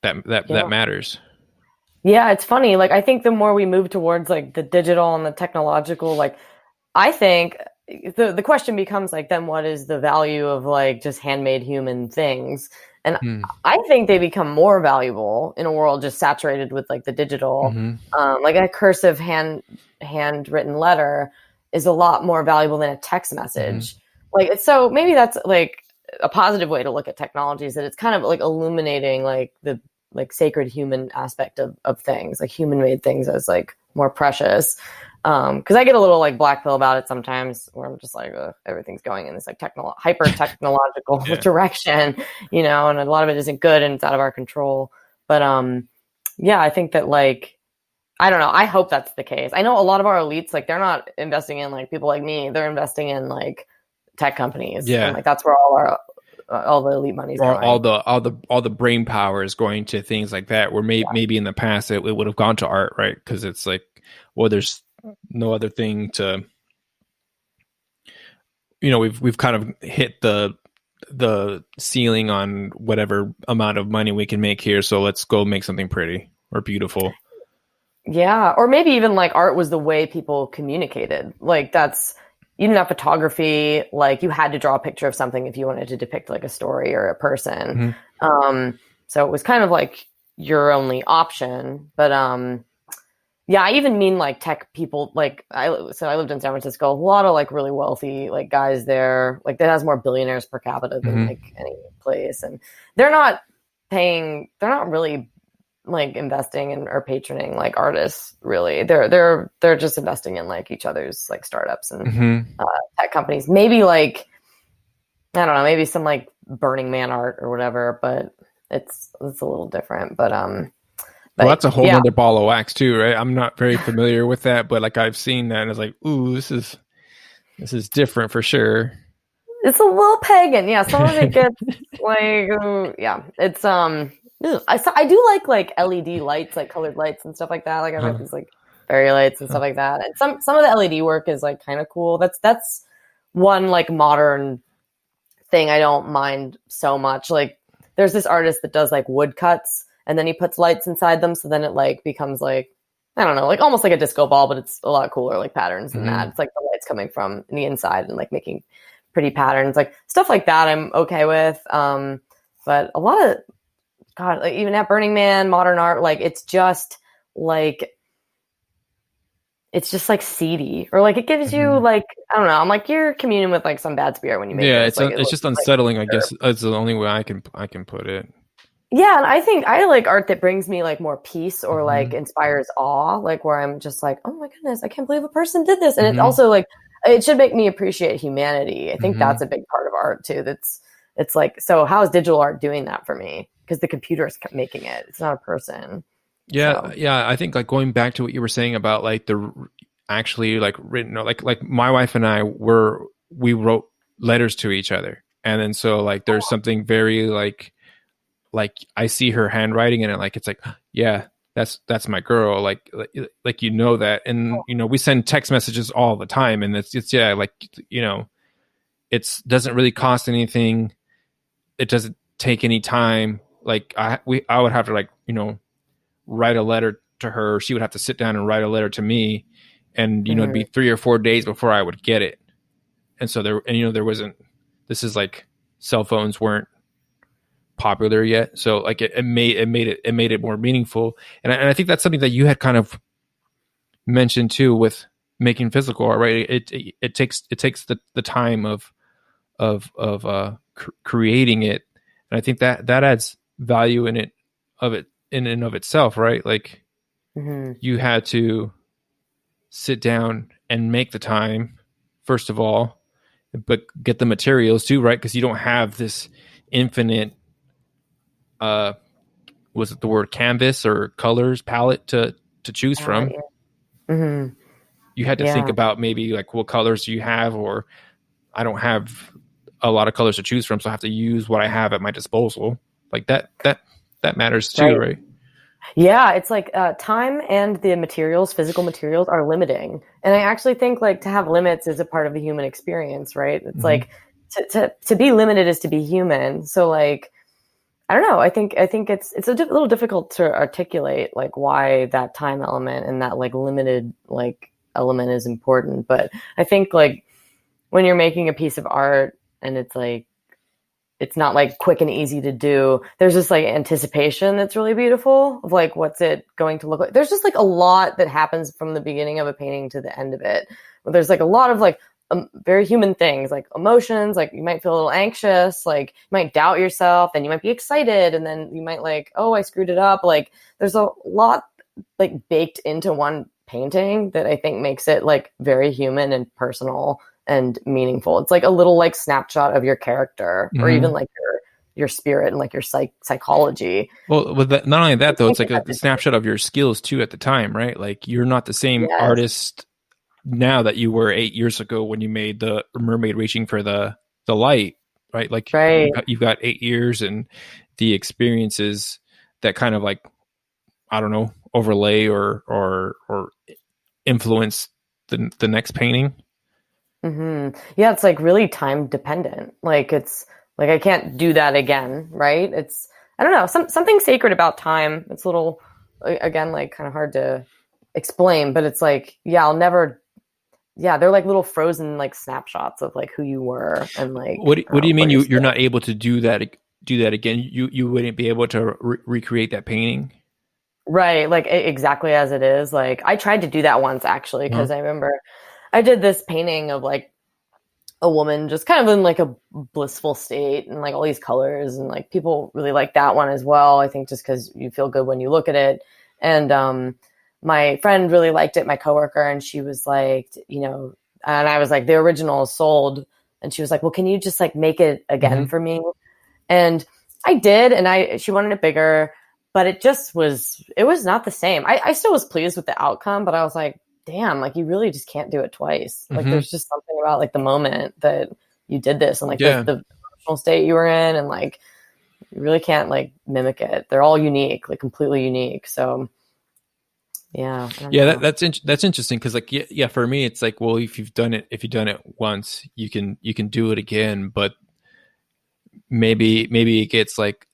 that Yeah. matters. Yeah, it's funny. Like I think the more we move towards like the digital and the technological, like I think the question becomes like then what is the value of like just handmade human things? And Hmm. I think they become more valuable in a world just saturated with like the digital. Mm-hmm. Like a cursive handwritten letter is a lot more valuable than a text Mm-hmm. message. Like it's so maybe that's like a positive way to look at technology is that it's kind of like illuminating like the like sacred human aspect of things, like human made things as like more precious. Cause I get a little like black pill about it sometimes where I'm just like, everything's going in this like hyper technological direction, you know, and a lot of it isn't good and it's out of our control. But, yeah, I think that like, I don't know. I hope that's the case. I know a lot of our elites, like they're not investing in like people like me. They're investing in like tech companies. Yeah. And like, that's where all the elite money's going. All the brain power is going to things like that, where maybe in the past it would have gone to art, right? Because it's like, well, there's no other thing to, you know, we've kind of hit the ceiling on whatever amount of money we can make here, so let's go make something pretty or beautiful. Yeah, or maybe even like art was the way people communicated. Like that's, you didn't have photography, like you had to draw a picture of something if you wanted to depict like a story or a person. So it was kind of like your only option. But yeah, I even mean like tech people, like I lived in San Francisco, a lot of like really wealthy like guys there, like that has more billionaires per capita than like any place. And they're not really like investing in or patroning like artists really. They're just investing in like each other's like startups and tech companies. Maybe like, I don't know, maybe some like Burning Man art or whatever, but it's a little different. But well, that's a whole other ball of wax too, right? I'm not very familiar with that, but like I've seen that and it's like, ooh, this is different for sure. It's a little pagan. Yeah, some of it gets like, yeah, it's I do like LED lights, like colored lights and stuff like that. Like I have these like fairy lights and stuff like that. And some of the LED work is like kind of cool. That's one like modern thing I don't mind so much. Like there's this artist that does like woodcuts and then he puts lights inside them, so then it like becomes like, I don't know, like almost like a disco ball, but it's a lot cooler like patterns than that. It's like the lights coming from the inside and like making pretty patterns, like stuff like that I'm okay with. But a lot of, God, like even at Burning Man, modern art, like it's just like seedy, or like it gives you like, I don't know, I'm like, you're communing with like some bad spirit when you make this. It's just unsettling, I guess. It's the only way I can put it. Yeah, and I think I like art that brings me like more peace or like inspires awe, like where I'm just like, oh my goodness, I can't believe a person did this. And it's also like, it should make me appreciate humanity. I think that's a big part of art too. It's like, so how is digital art doing that for me? Because the computer is making it. It's not a person. Yeah, so. Yeah. I think like going back to what you were saying about like the actually like written, like my wife and I we wrote letters to each other, and then so like there's something very like I see her handwriting in it, like it's like, yeah, that's my girl, like you know that, and you know we send text messages all the time, and it's yeah, like, you know, it doesn't really cost anything, it doesn't take any time. Like I would have to like, you know, write a letter to her, she would have to sit down and write a letter to me, and you know it'd be 3 or 4 days before I would get it. And so there wasn't, this is like cell phones weren't popular yet, so like it made it more meaningful. And I think that's something that you had kind of mentioned too with making physical art, right? It takes the time of creating it, and I think that adds value in and of itself, right? Like you had to sit down and make the time first of all, but get the materials too, right? Because you don't have this infinite was it the word canvas or colors palette to choose from. You had to think about maybe like what colors do you have, or I don't have a lot of colors to choose from, so I have to use what I have at my disposal. Like that matters too, right? Yeah, it's like time and the materials, physical materials, are limiting. And I actually think like to have limits is a part of the human experience, right? It's like to be limited is to be human. So like, I don't know. I think it's a little difficult to articulate like why that time element and that like limited like element is important. But I think like when you're making a piece of art and it's like, it's not like quick and easy to do, there's this like anticipation that's really beautiful of like, what's it going to look like? There's just like a lot that happens from the beginning of a painting to the end of it. There's like a lot of like very human things, like emotions. Like you might feel a little anxious, like you might doubt yourself, then you might be excited, and then you might like, oh, I screwed it up. Like there's a lot like baked into one painting that I think makes it like very human and personal and meaningful. It's like a little like snapshot of your character, or even like your spirit and like your psychology. Well, with that, not only that though, it's like a snapshot of your skills too at the time, right? Like you're not the same artist now that you were 8 years ago when you made the mermaid reaching for the light, right? Like you've got 8 years and the experiences that kind of like, I don't know, overlay or influence the next painting. Yeah, it's like really time dependent. Like it's like I can't do that again, right? It's, I don't know, something sacred about time. It's a little, again, like kind of hard to explain, but it's like, I'll never. Yeah, they're like little frozen like snapshots of like who you were and like. What do you mean you're not able to do that again? You wouldn't be able to recreate that painting, right? Like exactly as it is. Like I tried to do that once actually, because I remember I did this painting of like a woman just kind of in like a blissful state and like all these colors, and like people really like that one as well. I think just because you feel good when you look at it, and my friend really liked it, my coworker, and she was like, you know, and I was like, the original is sold. And she was like, well, can you just like make it again for me? And I did. And she wanted it bigger, but it was not the same. I still was pleased with the outcome, but I was like, damn, like you really just can't do it twice. Like there's just something about like the moment that you did this and like the emotional state you were in, and like, you really can't like mimic it. They're all unique, like completely unique. So that's interesting, because like for me it's like, well, if you've done it once, you can do it again, but maybe it gets like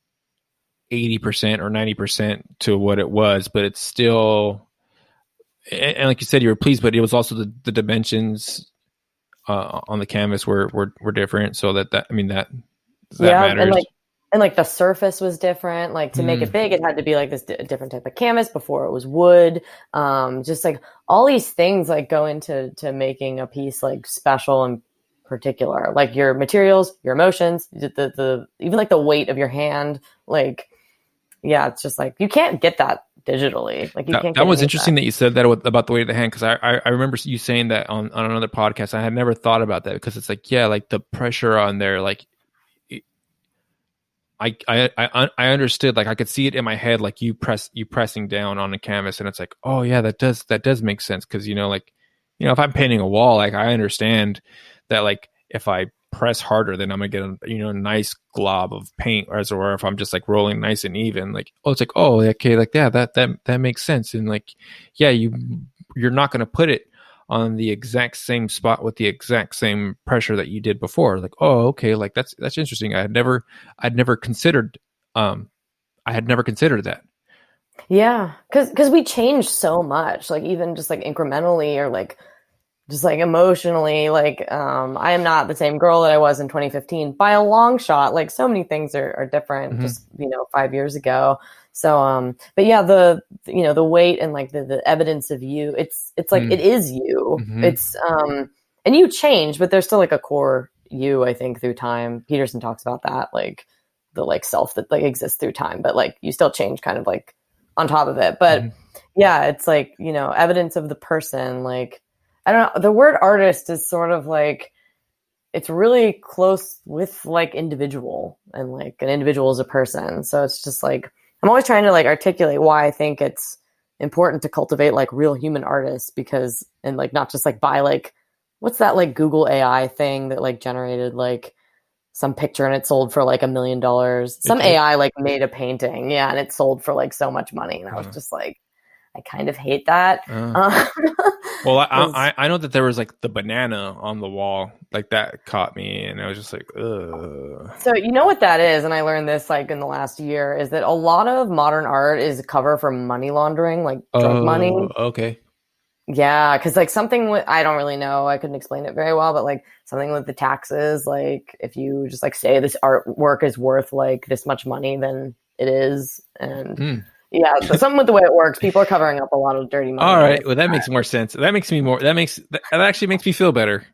80% or 90% to what it was, but it's still, and like you said, you were pleased, but it was also the dimensions on the canvas were different, so that I mean that matters. And like the surface was different. Like to make it big, it had to be like this different type of canvas. Before it was wood. Just like all these things like go into making a piece like special and particular. Like your materials, your emotions, the even like the weight of your hand. Like, it's just like you can't get that digitally. Like you can't. That was interesting that you said that about the weight of the hand, because I remember you saying that on another podcast. I had never thought about that, because it's like like the pressure on there, like. I understood, like I could see it in my head, like you pressing down on the canvas, and it's like, oh yeah, that does make sense, because if I'm painting a wall, like I understand that, like if I press harder, then I'm gonna get a nice glob of paint, or if I'm just like rolling nice and even, like it's like, oh okay, like that makes sense, and like you're not gonna put it on the exact same spot with the exact same pressure that you did before. Like, oh, okay, like that's interesting. I'd never considered that. Yeah, because we change so much, like even just like incrementally, or like just like emotionally. Like I am not the same girl that I was in 2015 by a long shot. Like so many things are different just 5 years ago. So but the weight and like the evidence of you, it's like it is you. It's and you change, but there's still like a core you, I think, through time. Peterson talks about that, like the like self that like exists through time, but like you still change kind of like on top of it. But it's like, evidence of the person. Like I don't know, the word artist is sort of like, it's really close with like individual, and like an individual is a person. So it's just like, I'm always trying to like articulate why I think it's important to cultivate like real human artists, because, and like not just like buy like, what's that like Google AI thing that like generated like some picture and it sold for like $1 million. Some AI like made a painting, and it sold for like so much money, and I was just like, I kind of hate that. Well, I know that there was like the banana on the wall, like that caught me, and I was just like, ugh. So you know what that is, and I learned this like in the last year, is that a lot of modern art is a cover for money laundering, like drug money. Okay. Yeah, because like something with, I don't really know, I couldn't explain it very well, but like something with the taxes, like if you just like say this artwork is worth like this much money, then it is, and so something with the way it works, people are covering up a lot of dirty money. All right, well that makes more sense. That actually makes me feel better.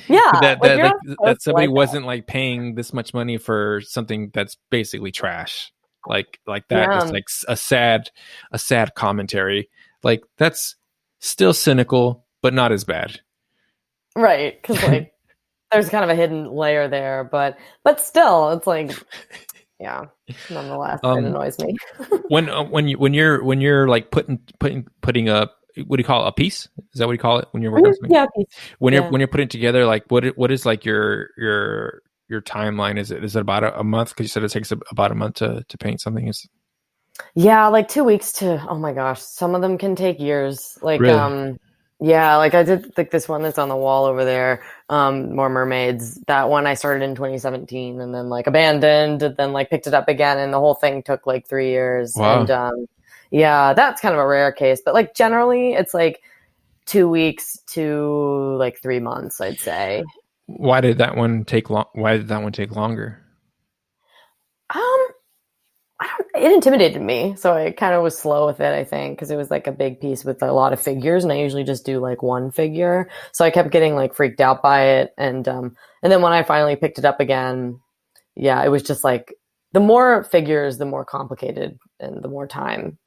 Yeah, that like that you're like not that supposed to somebody like that. wasn't like paying this much money for something that's basically trash. Like that is Yeah, like a sad commentary. Like that's still cynical, but not as bad. right. Because like there's kind of a hidden layer there, but still, it's like yeah. Nonetheless, it um annoys me. when you're like putting a, what do you call it, a piece, is that what you call it when you're working on something, Yeah, yeah. when you're putting it together, like what is like your timeline? Is it about a month, because you said it takes about a month to paint something? Is Yeah, like 2 weeks to, oh my gosh, some of them can take years. Like, really? yeah, like I did like this one that's on the wall over there, More Mermaids. That one I started in 2017 and then like abandoned and then like picked it up again and the whole thing took like 3 years. And Wow. yeah, that's kind of a rare case. But like generally it's like 2 weeks to like 3 months, I'd say. Why did that one take long? Why did that one take longer? Um, it intimidated me, so I kind of was slow with it, I think, because it was like a big piece with a lot of figures, and I usually just do like one figure. So I kept getting like freaked out by it, and then when I finally picked it up again, yeah, it was just like the more figures, the more complicated and the more time.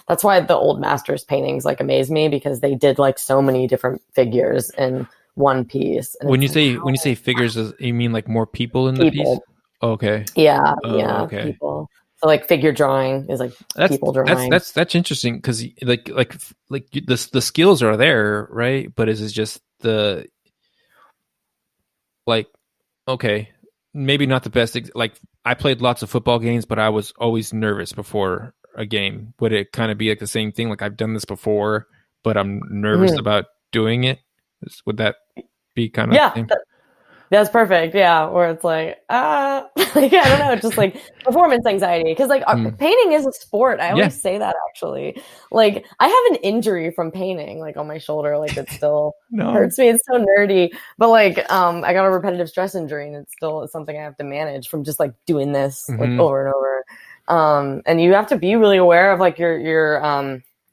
That's why the old masters paintings like amaze me because they did like so many different figures in one piece, and When it's you like say how when you say figures, you mean like more people in the piece? people, Okay. yeah, Oh, yeah, okay. people. So like figure drawing is like That's people that's drawing. that's that's interesting, because the skills are there, right? But is it just the, like, okay, maybe not the best. Like, I played lots of football games, but I was always nervous before a game. Would it kind of be like the same thing? Like, I've done this before, but I'm nervous Mhm. about doing it. Would that be kind of Yeah, the same? that's perfect. Yeah, where it's like, like, I don't know, just like performance anxiety. Because like Mm. painting is a sport. I Yeah. always say that actually. Like I have an injury from painting, like on my shoulder. Like it still No. hurts me. It's so nerdy. But like, I got a repetitive stress injury, and it's still something I have to manage from just like doing this like Hmm. over and over. And you have to be really aware of like your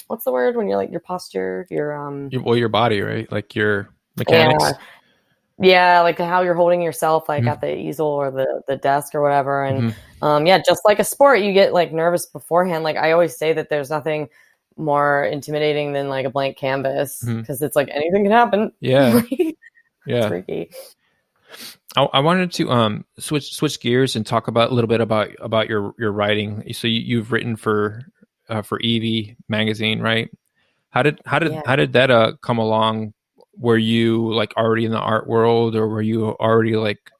what's the word when you're like your posture, Your body, right? Like your yeah, mechanics. yeah, like how you're holding yourself, like Mm-hmm. at the easel or the desk or whatever. And Mm-hmm. yeah, just like a sport, you get like nervous beforehand. Like I always say that there's nothing more intimidating than like a blank canvas Mm-hmm. because it's like anything can happen. Yeah. It's Yeah. freaky. I wanted to switch gears and talk about a little bit about your writing. So you've written for Evie Magazine, right? Yeah. How did that come along? Were you like already in the art world, or were you already like,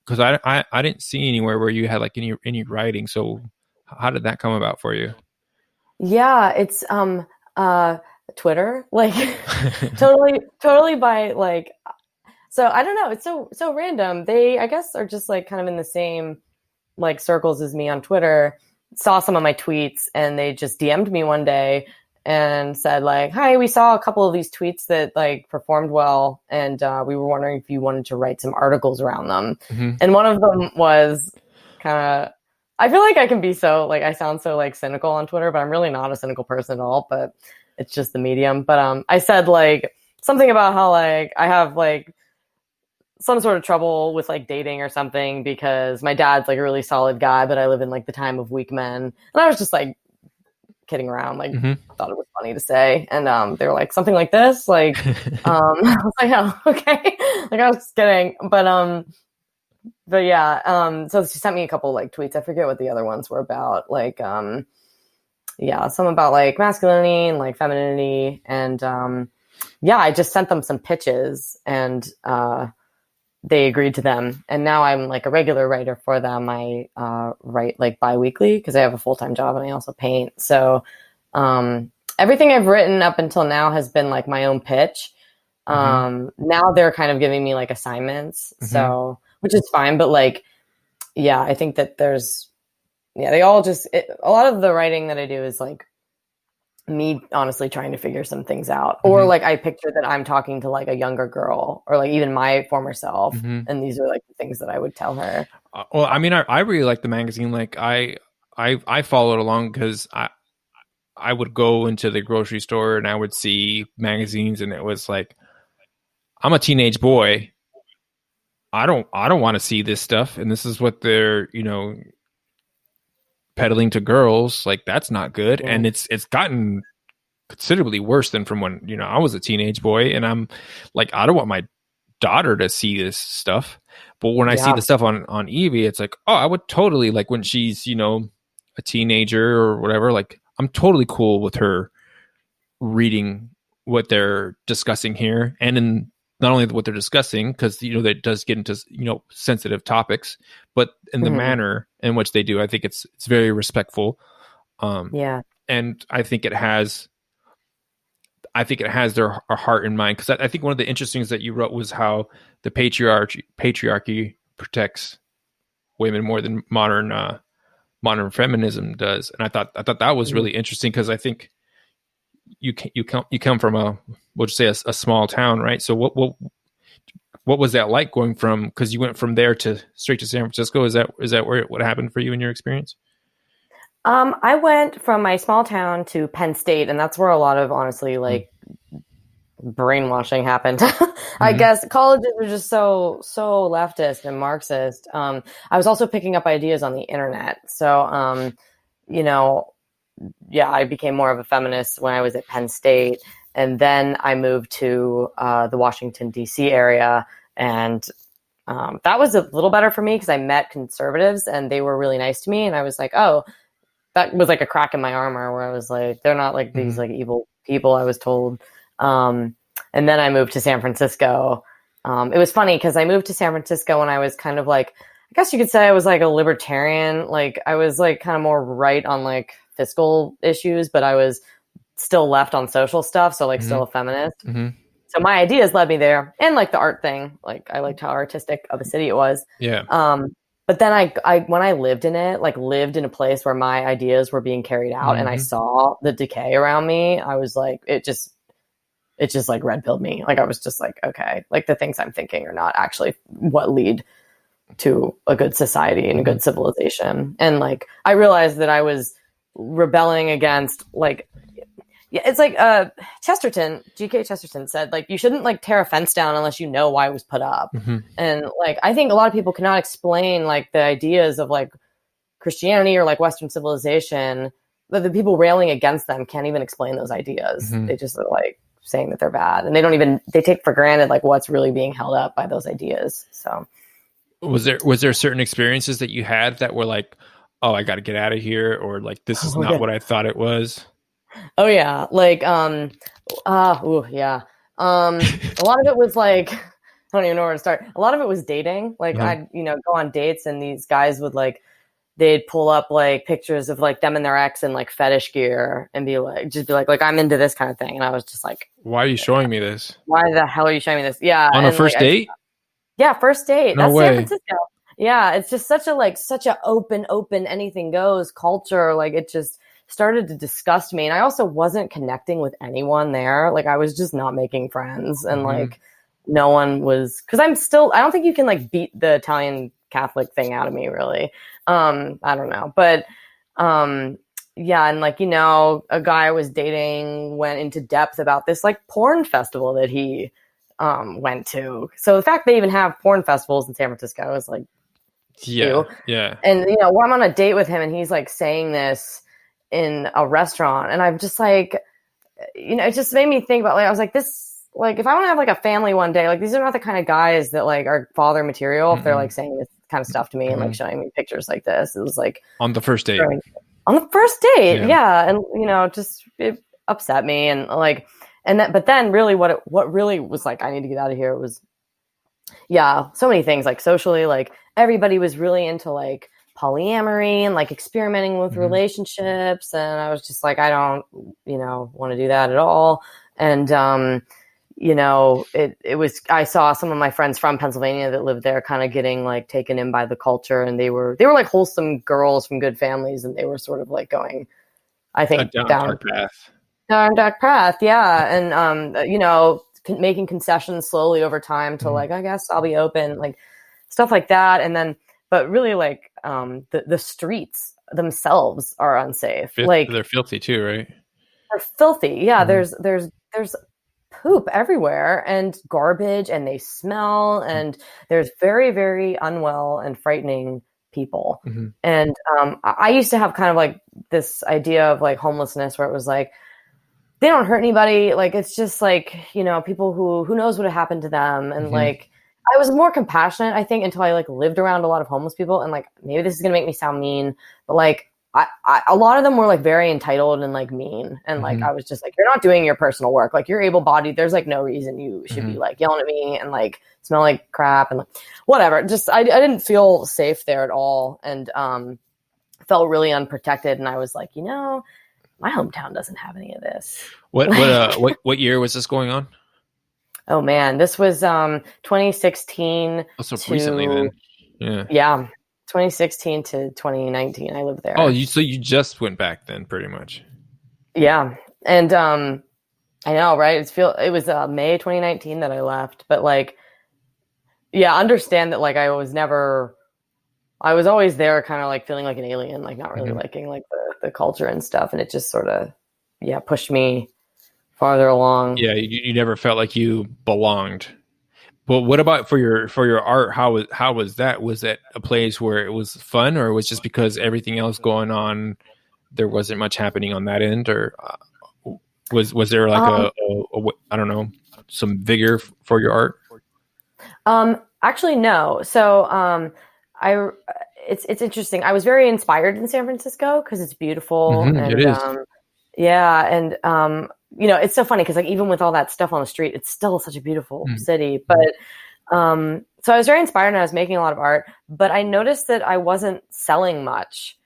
because I didn't see anywhere where you had like any writing. So how did that come about for you? Yeah, it's uh Twitter. Like totally by like so I don't know, it's so random. They I guess are just like kind of in the same like circles as me on Twitter, saw some of my tweets and they just DM'd me one day and said like, "Hi, we saw a couple of these tweets that like performed well, and we were wondering if you wanted to write some articles around them." Hmm. And one of them was kind of. I feel like I can be so like I sound so like cynical on Twitter, but I'm really not a cynical person at all. But it's just the medium. But I said like something about how like I have like some sort of trouble with like dating or something because my dad's like a really solid guy, but I live in like the time of weak men. And I was just like kidding around, like Hmm. thought it was funny to say. And they were like something like this, like I was like, oh, okay. Like I was just kidding. But yeah, so she sent me a couple like tweets. I forget what the other ones were about. Like yeah, some about like masculinity and like femininity. And yeah, I just sent them some pitches and they agreed to them. And now I'm like a regular writer for them. I write like bi-weekly because I have a full-time job and I also paint. So everything I've written up until now has been like my own pitch. Hmm. Now they're kind of giving me like assignments. Hmm. So, which is fine. But like, yeah, I think that yeah, they all just, a lot of the writing that I do is like me honestly trying to figure some things out. Or Hmm. like I picture that I'm talking to like a younger girl or like even my former self. Hmm. And these are like the things that I would tell her. Well, I mean, I really like the magazine. Like, I followed along because I would go into the grocery store and I would see magazines, and it was like I'm a teenage boy. I don't want to see this stuff, and this is what they're, peddling to girls. Like, that's not good. Mm. And it's gotten considerably worse than from when, I was a teenage boy, and I'm like, I don't want my daughter to see this stuff. But when I see Yeah. the stuff on Evie, it's like, oh, I would totally, like, when she's, a teenager or whatever, like, I'm totally cool with her reading what they're discussing here, and in not only what they're discussing, because that does get into sensitive topics, but in the Mhm. manner in which they do. I think it's very respectful, Yeah. and I think it has their heart in mind, because I think one of the interesting things that you wrote was how the patriarchy protects women more than modern feminism does. And I thought that was Mhm. really interesting, because I think you come from we'll just say a small town, right? So what was that like, going from, because you went from there to straight to San Francisco? Is that where what happened for you in your experience? I went from my small town to Penn State, and that's where a lot of, honestly, like, brainwashing happened. I Mm-hmm. guess colleges are just so leftist and Marxist. I was also picking up ideas on the internet, so you know, yeah, I became more of a feminist when I was at Penn State, and then I moved to the Washington D.C. area, and that was a little better for me because I met conservatives and they were really nice to me, and I was like, oh, that was like a crack in my armor where I was like, they're not like these Mm-hmm. like evil people I was told. And then I moved to San Francisco. It was funny because I moved to San Francisco when I was kind of like, I guess you could say I was like a libertarian. Like I was like kind of more right on like fiscal issues, but I was still left on social stuff. So like still a feminist. Mm-hmm. So my ideas led me there, and like the art thing, like I liked how artistic of a city it was. Yeah. Um, but then I when I lived in it, like lived in a place where my ideas were being carried out, and I Mm-hmm. saw the decay around me, I was like, it just like red pilled me. Like I was just like, okay, like the things I'm thinking are not actually what lead to a good society and a Mm-hmm. good civilization. And like I realized that I was rebelling against like, yeah, it's like GK Chesterton said, like, you shouldn't like tear a fence down unless you know why it was put up. Mm-hmm. And like, I think a lot of people cannot explain like the ideas of like Christianity or like Western civilization, but the people railing against them can't even explain those ideas. Mm-hmm. They just are like saying that they're bad, and they take for granted like what's really being held up by those ideas. So Was there certain experiences that you had that were like, oh, I got to get out of here, or like, this is oh not yeah, what I thought it was? oh yeah, like yeah, a lot of it was like I don't even know where to start. A lot of it was dating. Like Uh-huh. I'd go on dates, and these guys would like they'd pull up like pictures of like them and their ex in like fetish gear and be like I'm into this kind of thing, and I was just like, Why are you showing me this why the hell are you showing me this? Yeah, on a and like first date? yeah, first date. No That's San way. Francisco. Yeah, it's just such a open anything goes culture. Like it just started to disgust me, and I also wasn't connecting with anyone there. Like I was just not making friends, and Mm-hmm. like no one was because I don't think you can like beat the Italian Catholic thing out of me really. I don't know, but yeah, and like a guy I was dating went into depth about this like porn festival that he went to. So the fact they even have porn festivals in San Francisco is like Yeah. ew. Yeah. And when I'm on a date with him and he's like saying this in a restaurant, and I'm just like, it just made me think about like I was like this. Like if I want to have like a family one day, like these are not the kind of guys that like are father material. If they're Mm-mm. like saying this kind of stuff to me and like Mm-hmm. showing me pictures like this, it was like On the first date. on the first date, Yeah. yeah, and just it upset me, and like, and that, but then really, what really was like, I need to get out of here was, yeah, so many things like socially, like everybody was really into like polyamory and like experimenting with Mm-hmm. relationships, and I was just like, I don't, want to do that at all, and it was, I saw some of my friends from Pennsylvania that lived there kind of getting like taken in by the culture, and they were like wholesome girls from good families, and they were sort of like going, I think, Down a down dark path. dark path, yeah, and making concessions slowly over time to Mm-hmm. like, I guess I'll be open, like stuff like that, and then but really like the streets themselves are unsafe, like They're filthy too, right? they're filthy, yeah. Mm-hmm. There's poop everywhere and garbage, and they smell, and there's very, very unwell and frightening people. Mm-hmm. And I used to have kind of like this idea of like homelessness where it was like, they don't hurt anybody. Like, it's just like, you know, people who knows what had happened to them. And like, I was more compassionate, I think, until I like lived around a lot of homeless people. And like, maybe this is going to make me sound mean, but like, a lot of them were like very entitled and like mean. And like, I was just like, you're not doing your personal work. Like, you're able-bodied. There's like no reason you should be like yelling at me and like smell like crap and like whatever. Just, I didn't feel safe there at all. And felt really unprotected. And I was like, you know, my hometown doesn't have any of this. What year was this going on? Oh man, this was 2016. Oh, so recently then. Yeah. 2016 to 2019. I lived there. Oh, so you just went back then, pretty much. Yeah. And I know, right? It was May 2019 that I left, but like, yeah, understand that like I was always there kind of like feeling like an alien, like not really liking like the culture and stuff. And it just sort of, pushed me farther along. Yeah. You never felt like you belonged. But what about for your art? How was that? Was that a place where it was fun, or was just because everything else going on, there wasn't much happening on that end, or was there like a I don't know, some vigor for your art? Actually, no. So it's interesting. I was very inspired in San Francisco because it's beautiful. And, it is. You know, it's so funny because like even with all that stuff on the street, it's still such a beautiful city. But so I was very inspired and I was making a lot of art, but I noticed that I wasn't selling much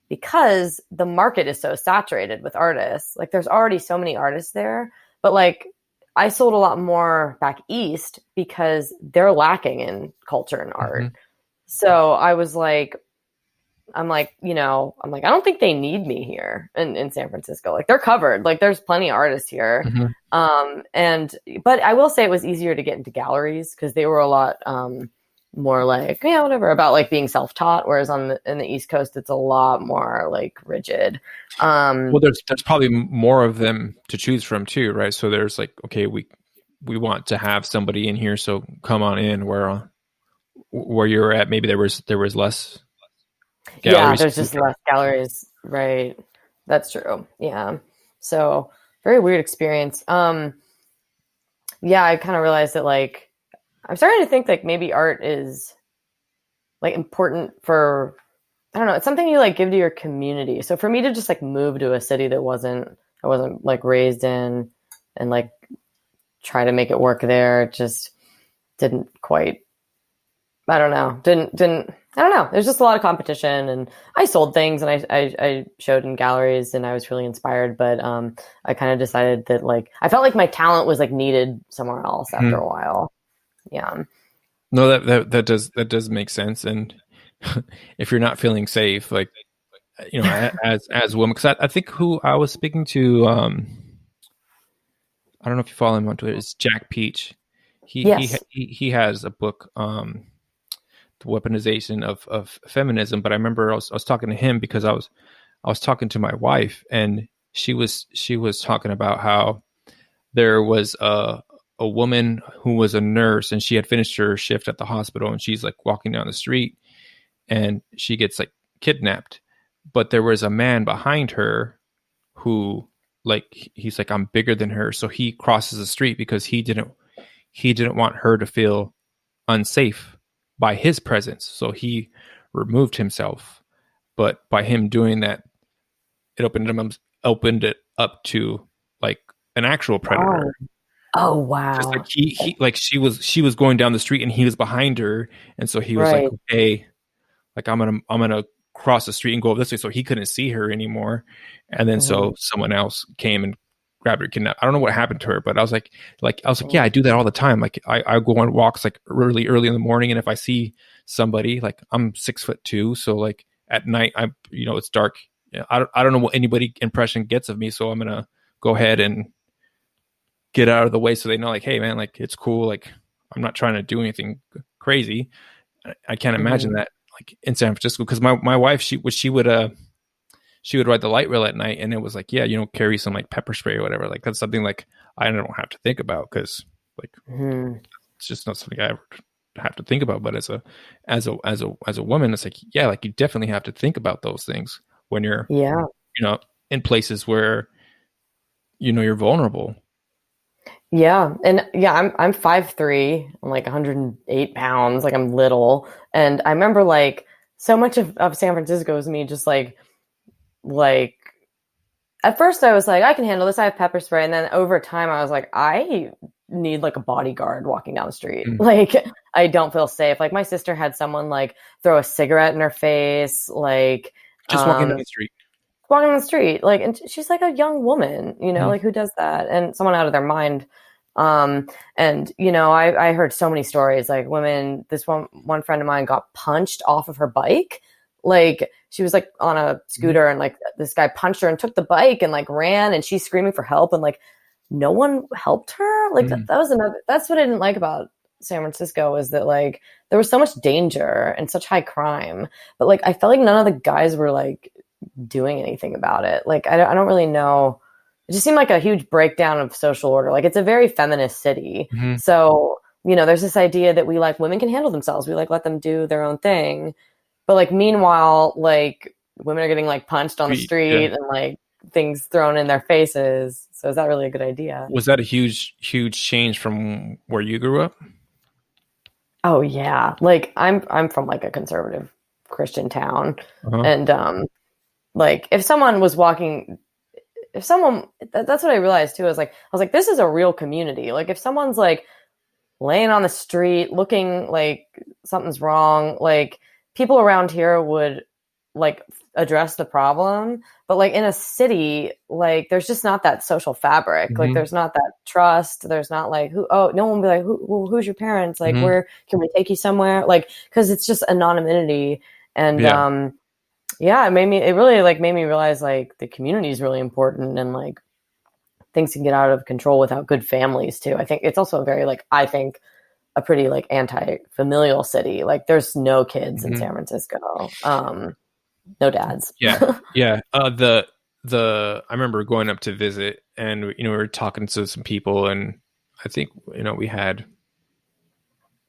because the market is so saturated with artists. Like there's already so many artists there, but like I sold a lot more back east because they're lacking in culture and art. So I was like, I don't think they need me here in San Francisco. Like they're covered. Like there's plenty of artists here. But I will say it was easier to get into galleries because they were a lot more like, whatever, about like being self-taught. Whereas in the East Coast, it's a lot more like rigid. Well, there's probably more of them to choose from too, right? So there's like, okay, we want to have somebody in here, so come on in. Where you're at, maybe there was less galleries. Yeah, there's just less galleries, right? That's true. Yeah. So very weird experience. I kind of realized that like I'm starting to think like maybe art is like important for, I don't know, it's something you like give to your community. So for me to just like move to a city that I wasn't like raised in and like try to make it work there, just didn't quite, I don't know. There's just a lot of competition, and I sold things and I showed in galleries and I was really inspired, but I kind of decided that like I felt like my talent was like needed somewhere else after a while. Yeah. No, that does make sense. And if you're not feeling safe, like, you know, as women, because I think who I was speaking to, I don't know if you follow him on Twitter, it's Jack Peach. He has a book, the weaponization of feminism. But I remember I was talking to him because I was talking to my wife, and she was talking about how there was a woman who was a nurse, and she had finished her shift at the hospital, and she's like walking down the street and she gets like kidnapped. But there was a man behind her who like, he's like, I'm bigger than her. So he crosses the street because he didn't want her to feel unsafe by his presence. So he removed himself. But by him doing that, it opened it up to like an actual predator. Oh wow. Just like he like she was going down the street and he was behind her, and so he was like, okay, like I'm gonna cross the street and go this way, so he couldn't see her anymore. And then so someone else came and grabbed her, kidnapped. I don't know what happened to her, but I was like, yeah, I do that all the time. Like I go on walks like really early in the morning, and if I see somebody, like I'm 6'2", so like at night it's dark. I don't know what anybody impression gets of me, so I'm gonna go ahead and get out of the way so they know, like, hey man, like it's cool, like I'm not trying to do anything crazy. I can't imagine that like in San Francisco, because my wife, she would she would ride the light rail at night, and it was like, yeah, carry some like pepper spray or whatever. Like that's something like I don't have to think about because like it's just not something I ever have to think about. But as a woman, it's like, yeah, like you definitely have to think about those things when you're Yeah. in places where you're vulnerable. Yeah. And yeah, I'm 5'3". I'm like 108 pounds. Like I'm little. And I remember like so much of San Francisco is me just like at first I was like, I can handle this. I have pepper spray. And then over time I was like, I need like a bodyguard walking down the street. Like I don't feel safe. Like my sister had someone like throw a cigarette in her face, like Just walking down the street. walking on the street. Like, and she's like a young woman, like who does that? And someone out of their mind. And I heard so many stories, like women, this one friend of mine got punched off of her bike. Like she was like on a scooter and like this guy punched her and took the bike and like ran, and she's screaming for help, and like no one helped her. Like that's what I didn't like about San Francisco, is that like there was so much danger and such high crime, but like I felt like none of the guys were like doing anything about it. Like I don't really know. It just seemed like a huge breakdown of social order. Like it's a very feminist city. So, there's this idea that we like women can handle themselves. We like let them do their own thing. But like meanwhile, like women are getting like punched on the street and like things thrown in their faces. So is that really a good idea? Was that a huge change from where you grew up? Oh yeah. Like I'm from like a conservative Christian town. And like if someone was walking, that's what I realized too. I was like, this is a real community. Like if someone's like laying on the street looking like something's wrong, like people around here would like address the problem. But like in a city, like there's just not that social fabric. Like there's not that trust. There's not like no one will be like, who's your parents? Like where can we take you somewhere? Like, cause it's just anonymity. And it really like made me realize like the community is really important, and like things can get out of control without good families too. I think it's also very like, I think a pretty like anti-familial city. Like there's no kids in San Francisco. No dads. Yeah. I remember going up to visit, and we were talking to some people, and I think we had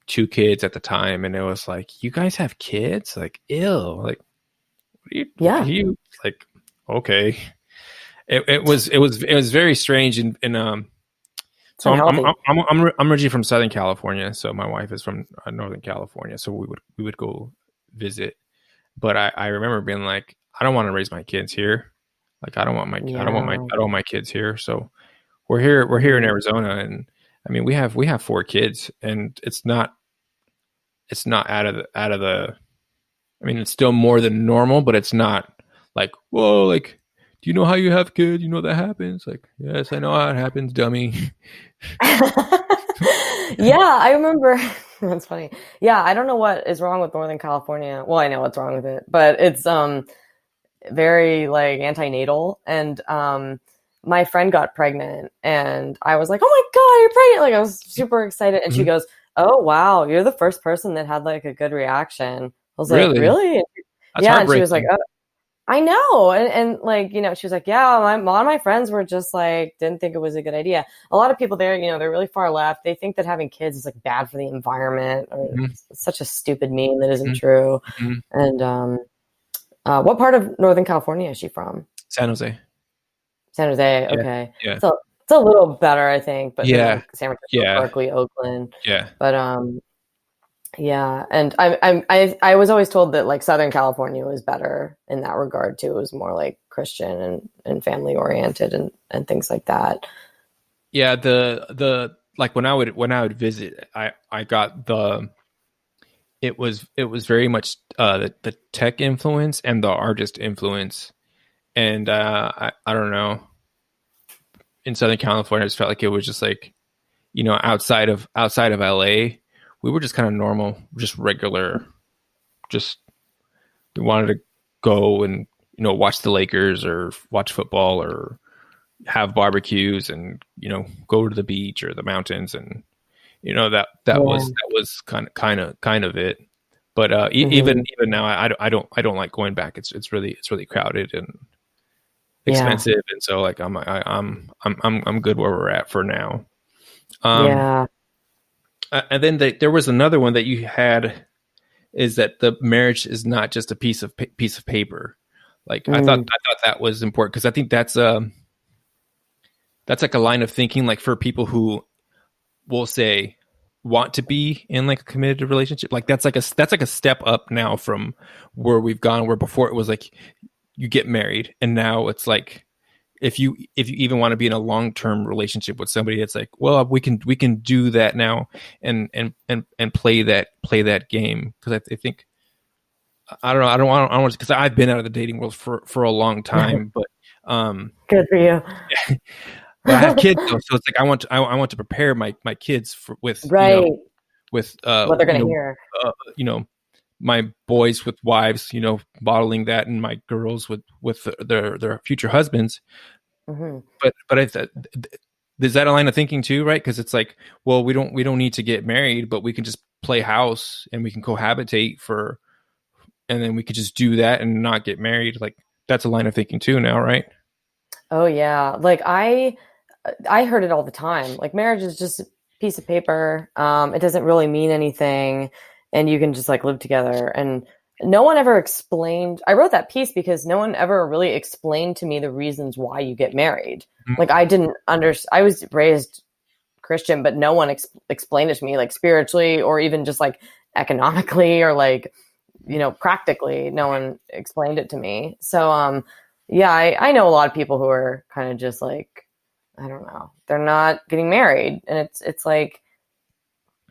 2 kids at the time, and it was like, you guys have kids? Like, ew. Like, what are you like? Okay. It was very strange, and so I'm originally from Southern California, so my wife is from Northern California, so we would go visit. But I remember being like, I don't want to raise my kids here. Like I don't want my kids here. So we're here in Arizona, and I mean we have 4 kids, and it's not out of the I mean it's still more than normal, but it's not like, whoa, like, do you know how you have kids? You know that happens? Like, yes, I know how it happens, dummy. Yeah, I remember. That's funny. Yeah, I don't know what is wrong with Northern California. Well, I know what's wrong with it, but it's very like antenatal. And my friend got pregnant, and I was like, "Oh my God, you're pregnant!" Like I was super excited, and she goes, "Oh wow, you're the first person that had like a good reaction." I was like, "Really?" That's yeah, and she was like, "Oh." I know. And like, she was like, yeah, a lot of my friends were just like, didn't think it was a good idea. A lot of people there, they're really far left. They think that having kids is like bad for the environment, or it's such a stupid meme that isn't true. And what part of Northern California is she from? San Jose. San Jose. Okay. Yeah. So it's a little better, I think, but like San Francisco, Yeah. Berkeley, Oakland. Yeah. But yeah, and I was always told that like Southern California was better in that regard too. It was more like Christian and family oriented and things like that. Yeah, the like when I would visit, I got it was very much the tech influence and the artist influence, and I don't know. In Southern California, I just felt like it was just like, outside of LA. We were just kind of normal, just regular, we wanted to go and, watch the Lakers or watch football or have barbecues and, go to the beach or the mountains. And, that was kind of it. But even now, I don't like going back. It's really crowded, and Yeah. expensive, and so like I'm good where we're at for now. Um, Yeah. and then there was another one that you had, is that the marriage is not just a piece of paper. Like Mm. I thought that was important, because I think that's like a line of thinking, like for people who will say want to be in like a committed relationship. Like that's like a step up now from where we've gone, where before it was like you get married, and now it's like if you even want to be in a long-term relationship with somebody, it's like, well, we can do that now, and play that game, because I think, I don't know, I don't want to, because I've been out of the dating world for a long time, but um Good for you. but I have kids though, so it's like I want to prepare my kids for, with Right. with What they're gonna hear. uh, you know my boys with wives, modeling that, and my girls with their future husbands. Hmm. But is that a line of thinking too, right? Because it's like, well, we don't need to get married, but we can just play house and we can cohabitate and then we could just do that and not get married. Like, that's a line of thinking too now, right? Oh yeah. Like I heard it all the time. Like marriage is just a piece of paper. It doesn't really mean anything, and you can just like live together. And no one ever explained. I wrote that piece because no one ever really explained to me the reasons why you get married. Like I didn't understand. I was raised Christian, but no one explained it to me, like spiritually or even just like economically or like practically. No one explained it to me. So yeah, I know a lot of people who are kind of just like, I don't know, they're not getting married, and it's like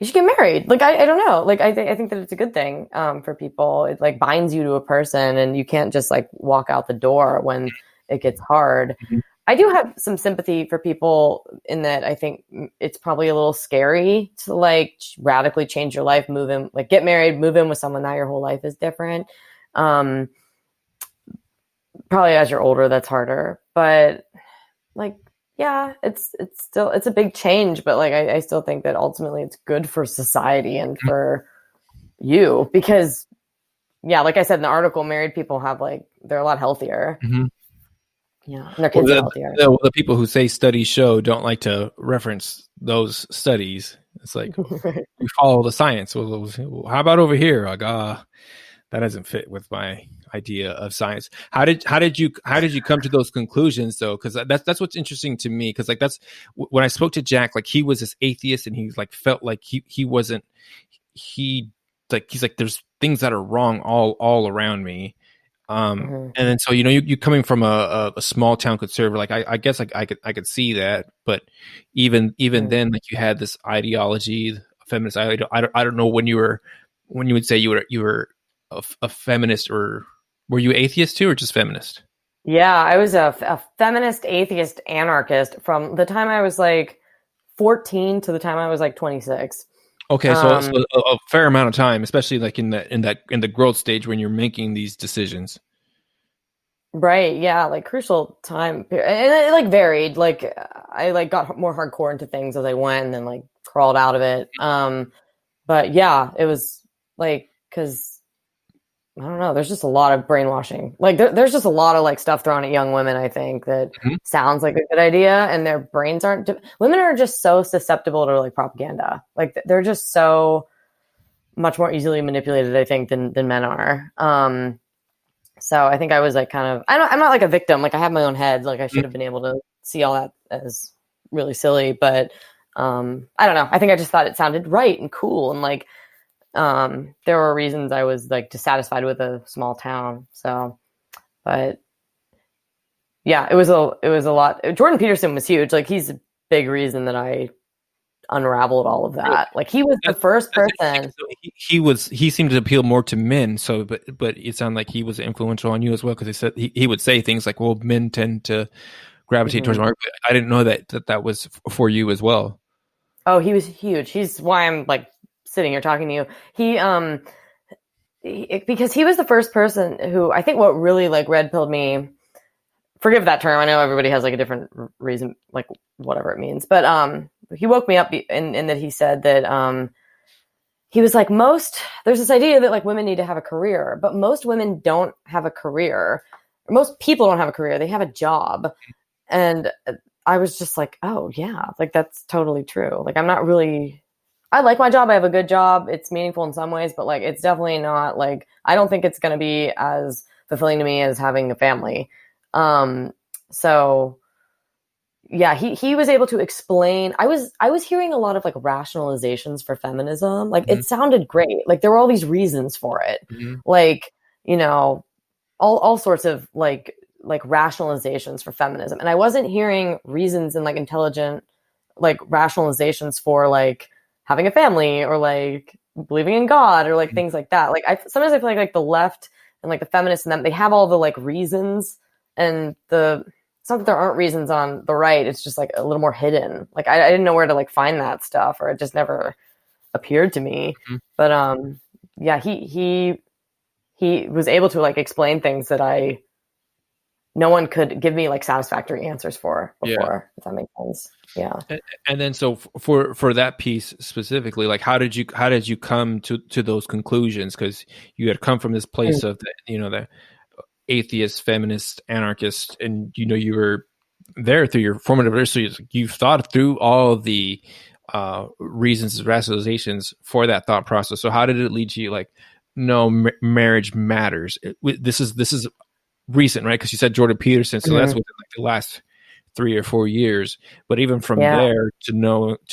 you should get married. Like I don't know, like I think that it's a good thing for people. It like binds you to a person, and you can't just like walk out the door when it gets hard. Mhm. I do have some sympathy for people in that I think it's probably a little scary to like radically change your life, move in, like get married, move in with someone. Now your whole life is different. Um, Probably as you're older, that's harder, but like, yeah, it's still, it's a big change, but like, I still think that ultimately it's good for society and for you because yeah, like I said in the article, married people have like, they're a lot healthier. Mhm. Yeah. And their Well, kids are healthier. the people who say studies show don't like to reference those studies. It's like, we follow the science. Well, how about over here? Like, that doesn't fit with my idea of science. How did you come to those conclusions though? Because that's what's interesting to me. Because like that's when I spoke to Jack, like he was this atheist, and he like felt like he wasn't he he's like, there's things that are wrong all around me. Mhm. And then so you coming from a small town conservative, like I guess like I could see that, but even Mhm. then, like you had this ideology, feminist. I don't know when you would say you were a feminist, or were you atheist too, or just feminist? Yeah, I was a feminist, atheist, anarchist from the time I was like 14 to the time I was like 26. Okay, so Um, a fair amount of time, especially like in the growth stage when you're making these decisions. right, yeah, like crucial time and it like varied. Like I like got more hardcore into things as I went and then like crawled out of it. But yeah, it was like because I don't know. There's just a lot of brainwashing. Like there's just a lot of like stuff thrown at young women. I think that Mhm. sounds like a good idea, and their brains aren't. Women are just so susceptible to like propaganda. Like they're just so much more easily manipulated, I think, than men are. So I think I was like kind of. I'm not like a victim. Like I have my own head. Like I should have been able to see all that as really silly, but I don't know. I think I just thought it sounded right and cool and like there were reasons I was like dissatisfied with a small town. So, but yeah, it was a lot. Jordan Peterson was huge. Like he's a big reason that I unraveled all of Really? that. Like he was the first That's interesting. person. So he seemed to appeal more to men. So, but it sounded like he was influential on you as well, because he said he would say things like, "Well, men tend to gravitate towards Mhm. Mark." I didn't know that was for you as well. Oh, he was huge. He's why I'm like sitting here talking to you. Because he was the first person who I think what really like red pilled me. Forgive that term. I know everybody has like a different reason, like whatever it means. But he woke me up in that he said that he was like there's this idea that like women need to have a career, but most women don't have a career, most people don't have a career, they have a job. And I was just like, oh yeah, like that's totally true. Like I like my job. I have a good job. It's meaningful in some ways, but like it's definitely not like, I don't think it's going to be as fulfilling to me as having a family. So yeah, he was able to explain. I was hearing a lot of like rationalizations for feminism. Like it sounded great. Like there were all these reasons for it. Like, you know, all sorts of like rationalizations for feminism. And I wasn't hearing reasons and like intelligent like rationalizations for like having a family or like believing in God or like things like that. Like sometimes I feel like the left and like the feminists and them, they have all the like reasons, and it's not that there aren't reasons on the right. It's just like a little more hidden. Like I didn't know where to like find that stuff, or it just never appeared to me. But yeah, he was able to like explain things that no one could give me like satisfactory answers for before, if that makes sense. Yeah. And then so for that piece specifically, like how did you come to those conclusions? Because you had come from this place of the atheist, feminist, anarchist, and you were there through your formative years, so you've thought through all the reasons, rationalizations for that thought process. So how did it lead to you like, no, marriage matters? This is recent, right? Because you said Jordan Peterson, so that's within like the last 3 or 4 years. But even from there to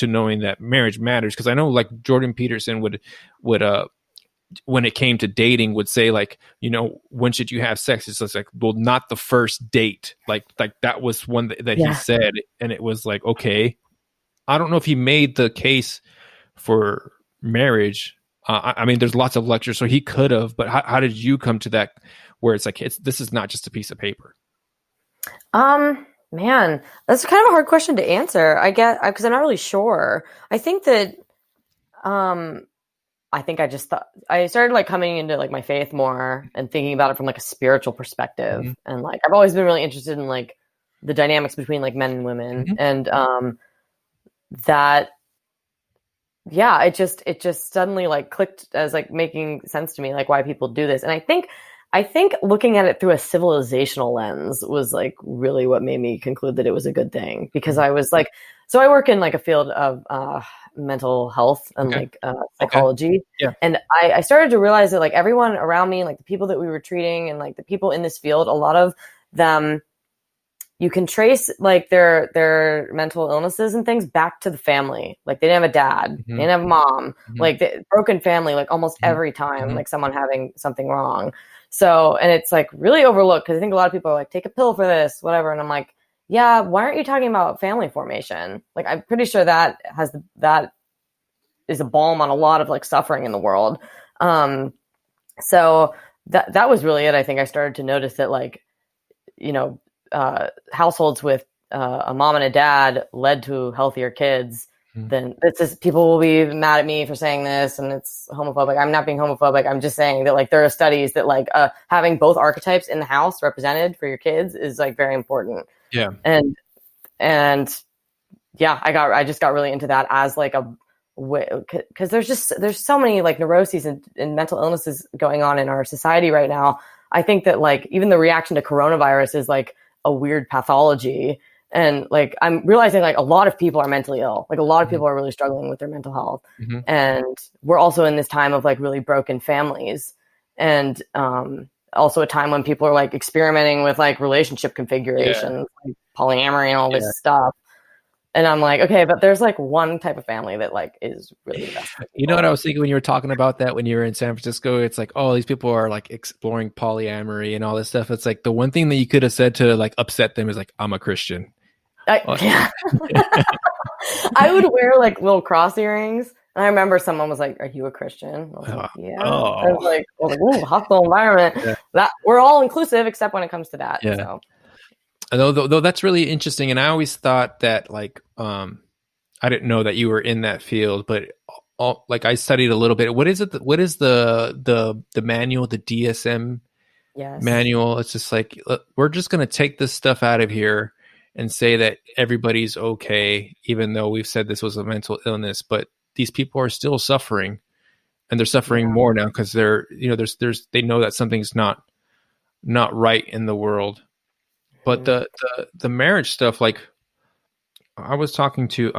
knowing that marriage matters, because I know like Jordan Peterson would when it came to dating would say like, when should you have sex? It's just like, well, not the first date. Like that was one that he said, and it was like, okay, I don't know if he made the case for marriage. I mean, there's lots of lectures, so he could have, but how did you come to that where it's like, this is not just a piece of paper? Man, that's kind of a hard question to answer. I guess because I'm not really sure. I think that, I started like coming into like my faith more and thinking about it from like a spiritual perspective. And like, I've always been really interested in like the dynamics between like men and women. And, it just suddenly like clicked as like making sense to me, like why people do this. And I think looking at it through a civilizational lens was like really what made me conclude that it was a good thing, because I was like, so I work in like a field of mental health and like psychology. And I started to realize that like everyone around me, like the people that we were treating and like the people in this field, a lot of them, you can trace like their mental illnesses and things back to the family. Like they didn't have a dad, they didn't have a mom, like the broken family, like almost every time, like someone having something wrong. So, and it's like really overlooked, because I think a lot of people are like, take a pill for this, whatever. And I'm like, yeah, why aren't you talking about family formation? Like, I'm pretty sure that is a balm on a lot of like suffering in the world. So that was really it. I think I started to notice that like, households with a mom and a dad led to healthier kids. Then it's just, people will be mad at me for saying this and it's homophobic. I'm not being homophobic. I'm just saying that like there are studies that like having both archetypes in the house represented for your kids is like very important. Yeah. And yeah, I just got really into that as like a way, because there's so many like neuroses and mental illnesses going on in our society right now. I think that like even the reaction to coronavirus is like a weird pathology. And like, I'm realizing like a lot of people are mentally ill. Like a lot of people are really struggling with their mental health. And we're also in this time of like really broken families. And also a time when people are like experimenting with like relationship configurations, like polyamory and all this stuff. And I'm like, okay, but there's like one type of family that like is really best. You know what I was thinking when you were talking about that, when you were in San Francisco? It's like, oh, these people are like exploring polyamory and all this stuff. It's like the one thing that you could have said to like upset them is like, I'm a Christian. Yeah. I would wear like little cross earrings. And I remember someone was like, are you a Christian? I was like, yeah. I was like, ooh, hostile environment. That we're all inclusive except when it comes to that. So. Though that's really interesting. And I always thought that like, I didn't know that you were in that field, but like I studied a little bit. What is it? What is the manual, the DSM manual? It's just like, we're just going to take this stuff out of here and say that everybody's okay, even though we've said this was a mental illness, but these people are still suffering, and they're suffering more now because they're, they know that something's not not right in the world. But Mhm. the marriage stuff, like I was talking to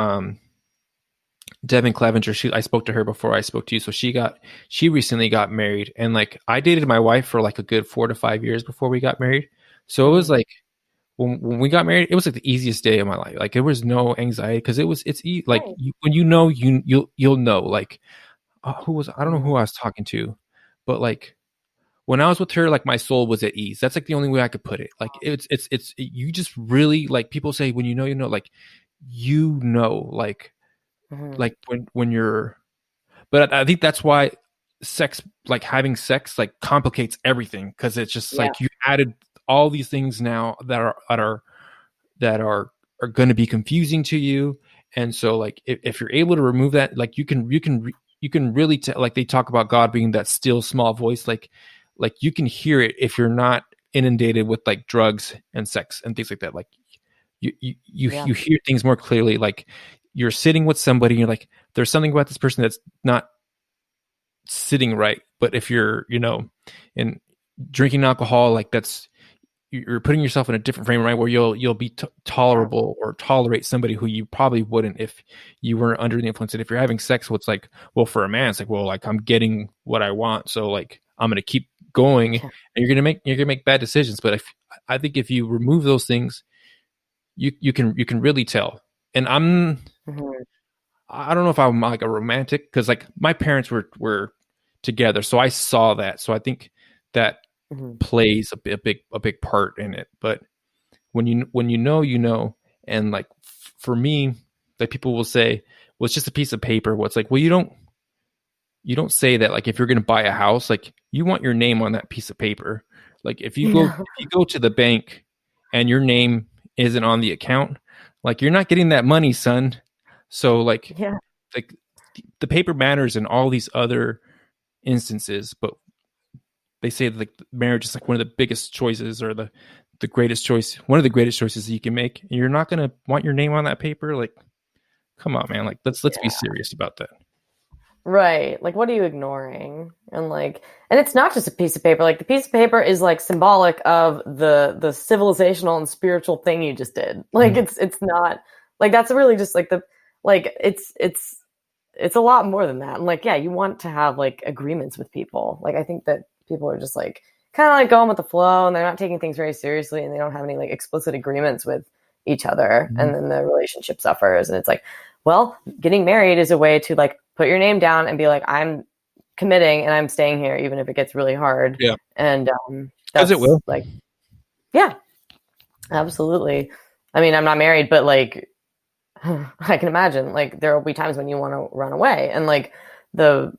Devin Clevenger. I spoke to her before I spoke to you. So she recently got married, and like I dated my wife for like a good 4 to 5 years before we got married. So it was Mhm. like when we got married, it was like the easiest day of my life. Like there was no anxiety because like Right. when you know you'll know. Like who was I don't know Mhm. who I was talking to, but like when I was with her, like my soul was at ease. That's like the only way I could put it. Like you just really like people say when you know, like Mhm. like when you're. But I think that's why sex, like having sex, like complicates everything because it's just Yeah. like you added all these things now that are going to be confusing to you. And so like if you're able to remove that, like you can really tell, like they talk about God being that still small voice, like you can hear it if you're not inundated with like drugs and sex and things like that. Like Yeah. you hear things more clearly. Like you're sitting with somebody and you're like, there's something about this person that's not sitting right. But if you're, in drinking alcohol, like that's you're putting yourself in a different frame of mind where you'll be Yeah. tolerable or tolerate somebody who you probably wouldn't if you weren't under the influence. And if you're having sex, well, it's like, well, for a man, it's like, well, like I'm getting what I want, so like I'm gonna keep going, and Yeah. you're gonna make bad decisions. But I think if you remove those things, you can really tell. And Mhm. I don't know if I'm like a romantic because like my parents were together, so I saw that. So I think that Mhm. plays a big part in it. But when you know, and like for me, like people will say, well, it's just a piece of paper. What's like, well, you don't say that. Like if you're going to buy a house, like you want your name on that piece of paper. Like if you go Yeah. if you go to the bank and your name isn't on the account, like you're not getting that money, son. So Yeah. like the paper matters in all these other instances, but they say that like marriage is like one of the biggest choices or the greatest choice, one of the greatest choices you can make. And you're not gonna want your name on that paper. Like, come on, man. Like let's be Yeah. serious about that. Right. Like, what are you ignoring? And it's not just a piece of paper. Like, the piece of paper is like symbolic of the civilizational and spiritual thing you just did. Like, Mhm. it's not like that's really just like it's a lot more than that. And like, yeah, you want to have like agreements with people. Like, I think that people are just like kind of like going with the flow and they're not taking things very seriously and they don't have any like explicit agreements with each other. Mhm. And then the relationship suffers. And it's like, well, getting married is a way to like put your name down and be like, I'm committing and I'm staying here, even if it gets really hard. Yeah, And because it that's will. like, yeah, absolutely. I mean, I'm not married, but like, I can imagine like there will be times when you want to run away and the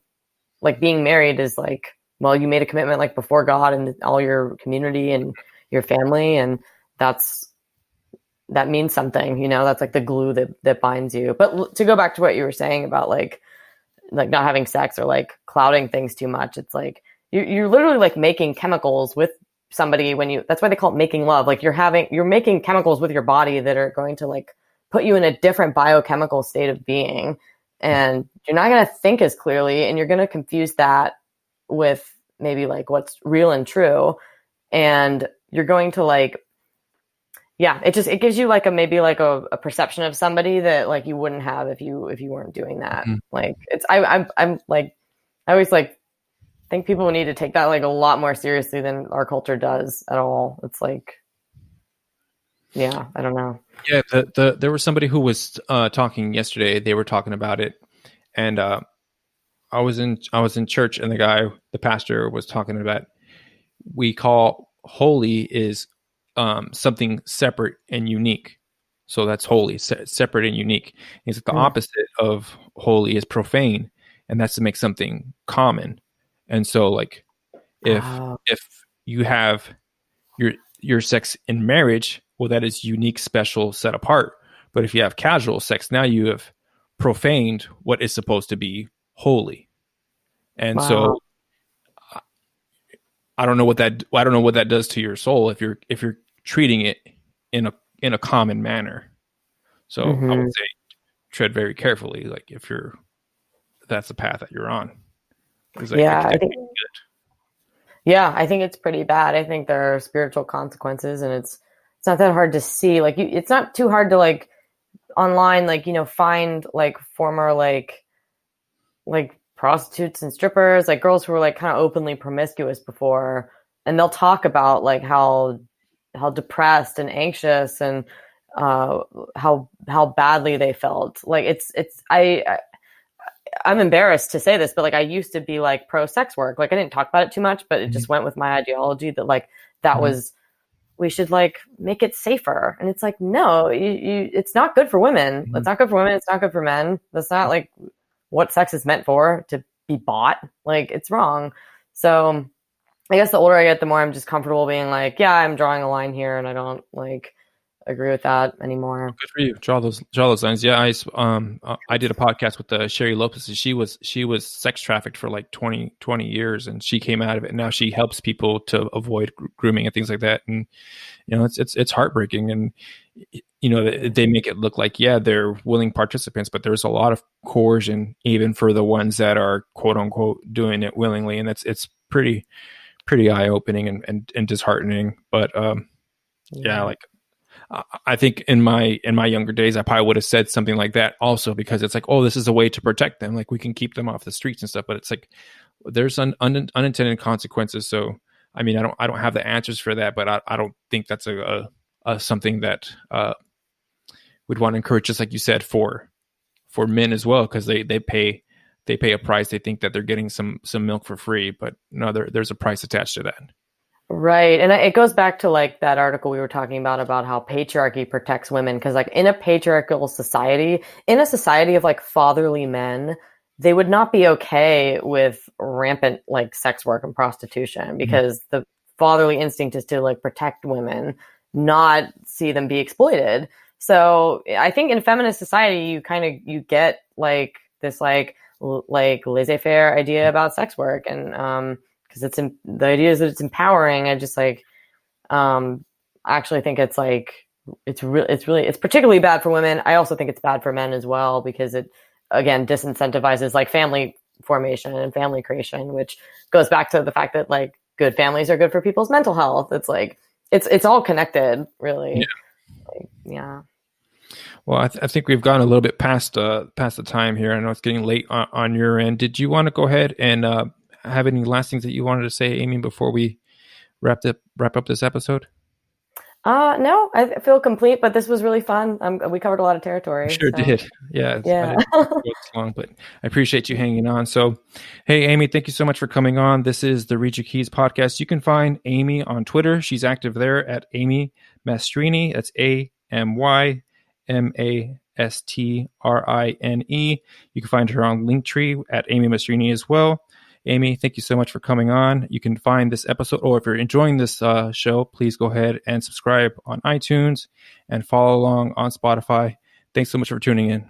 like being married is like, well, you made a commitment like before God and all your community and your family, and that's that means something, that's like the glue that binds you. But to go back to what you were saying about like not having sex or like clouding things too much, it's like you're literally like making chemicals with somebody when you that's why they call it making love. Like you're making chemicals with your body that are going to like put you in a different biochemical state of being, and you're not going to think as clearly and you're going to confuse that with maybe like what's real and true, and you're going to like, yeah, it gives you like maybe like a perception of somebody that like you wouldn't have if you weren't doing that. Mhm. Like it's I'm like I always like think people need to take that like a lot more seriously than our culture does at all. It's like, yeah, I don't know. Yeah, there was somebody who was talking yesterday. They were talking about it, and I was in church, and the pastor was talking about we call holy is something separate and unique. So that's holy, separate and unique. He's like the Mm. opposite of holy is profane, and that's to make something common. And so, like, if Oh, if you have your sex in marriage, well, that is unique, special, set apart. But if you have casual sex, now you have profaned what is supposed to be holy. And wow. so I don't know what that does to your soul if you're treating it in a common manner. So I would Hmm. say tread very carefully, like if that's the path that you're on, because like it Yeah, could I think definitely be good. Yeah, I think it's pretty bad. I think there are spiritual consequences, and it's not that hard to see. Like it's not too hard to like online, like find like former like prostitutes and strippers, like girls who were like kind of openly promiscuous before, and they'll talk about like how depressed and anxious and how badly they felt. Like I'm embarrassed to say this, but like I used to be like pro sex work. Like I didn't talk about it too much, but it just went with my ideology that like that was we should like make it safer. And it's like, no, it's not good for women. It's not good for women. It's not good for men. That's not like what sex is meant for, to be bought. Like it's wrong. So I guess the older I get, the more I'm just comfortable being like, yeah, I'm drawing a line here and I don't like agree with that anymore. Good for you. Draw those lines. Yeah, I did a podcast with Sherry Lopez. She was sex trafficked for like 20 years, and she came out of it. And now she helps people to avoid grooming and things like that. And it's heartbreaking. And they make it look like, yeah, they're willing participants, but there's a lot of coercion even for the ones that are quote unquote doing it willingly, and it's pretty eye opening and disheartening. But yeah, like. I think in my younger days, I probably would have said something like that also, because it's like, oh, this is a way to protect them. Like we can keep them off the streets and stuff, but it's like there's unintended consequences. So, I mean, I don't have the answers for that, but I don't think that's a something that we'd want to encourage, just like you said, for men as well, because they pay a price. They think that they're getting some milk for free, but no, there's a price attached to that. Right. And it goes back to like that article we were talking about how patriarchy protects women. Because like in a patriarchal society, in a society of like fatherly men, they would not be okay with rampant like sex work and prostitution, because the fatherly instinct is to like protect women, not see them be exploited. So I think in feminist society, you get like this like laissez-faire idea about sex work, and because the idea is that it's empowering. I just like actually think it's like it's particularly bad for women. I also think it's bad for men as well, because it again disincentivizes like family formation and family creation, which goes back to the fact that like good families are good for people's mental health. It's like it's all connected, really. Yeah. Well, I think we've gone a little bit past the time here. I know it's getting late on your end. Did you want to go ahead and have any last things that you wanted to say, Amy, before we wrap up this episode? No, I feel complete, but this was really fun. We covered a lot of territory. Sure did. Yeah. I didn't go this long, but I appreciate you hanging on. So, hey, Amy, thank you so much for coming on. This is the Read Your Keys podcast. You can find Amy on Twitter. She's active there at Amy Mastrine. That's AMYMASTRINE. You can find her on Linktree at Amy Mastrine as well. Amy, thank you so much for coming on. You can find this episode, or if you're enjoying this show, please go ahead and subscribe on iTunes and follow along on Spotify. Thanks so much for tuning in.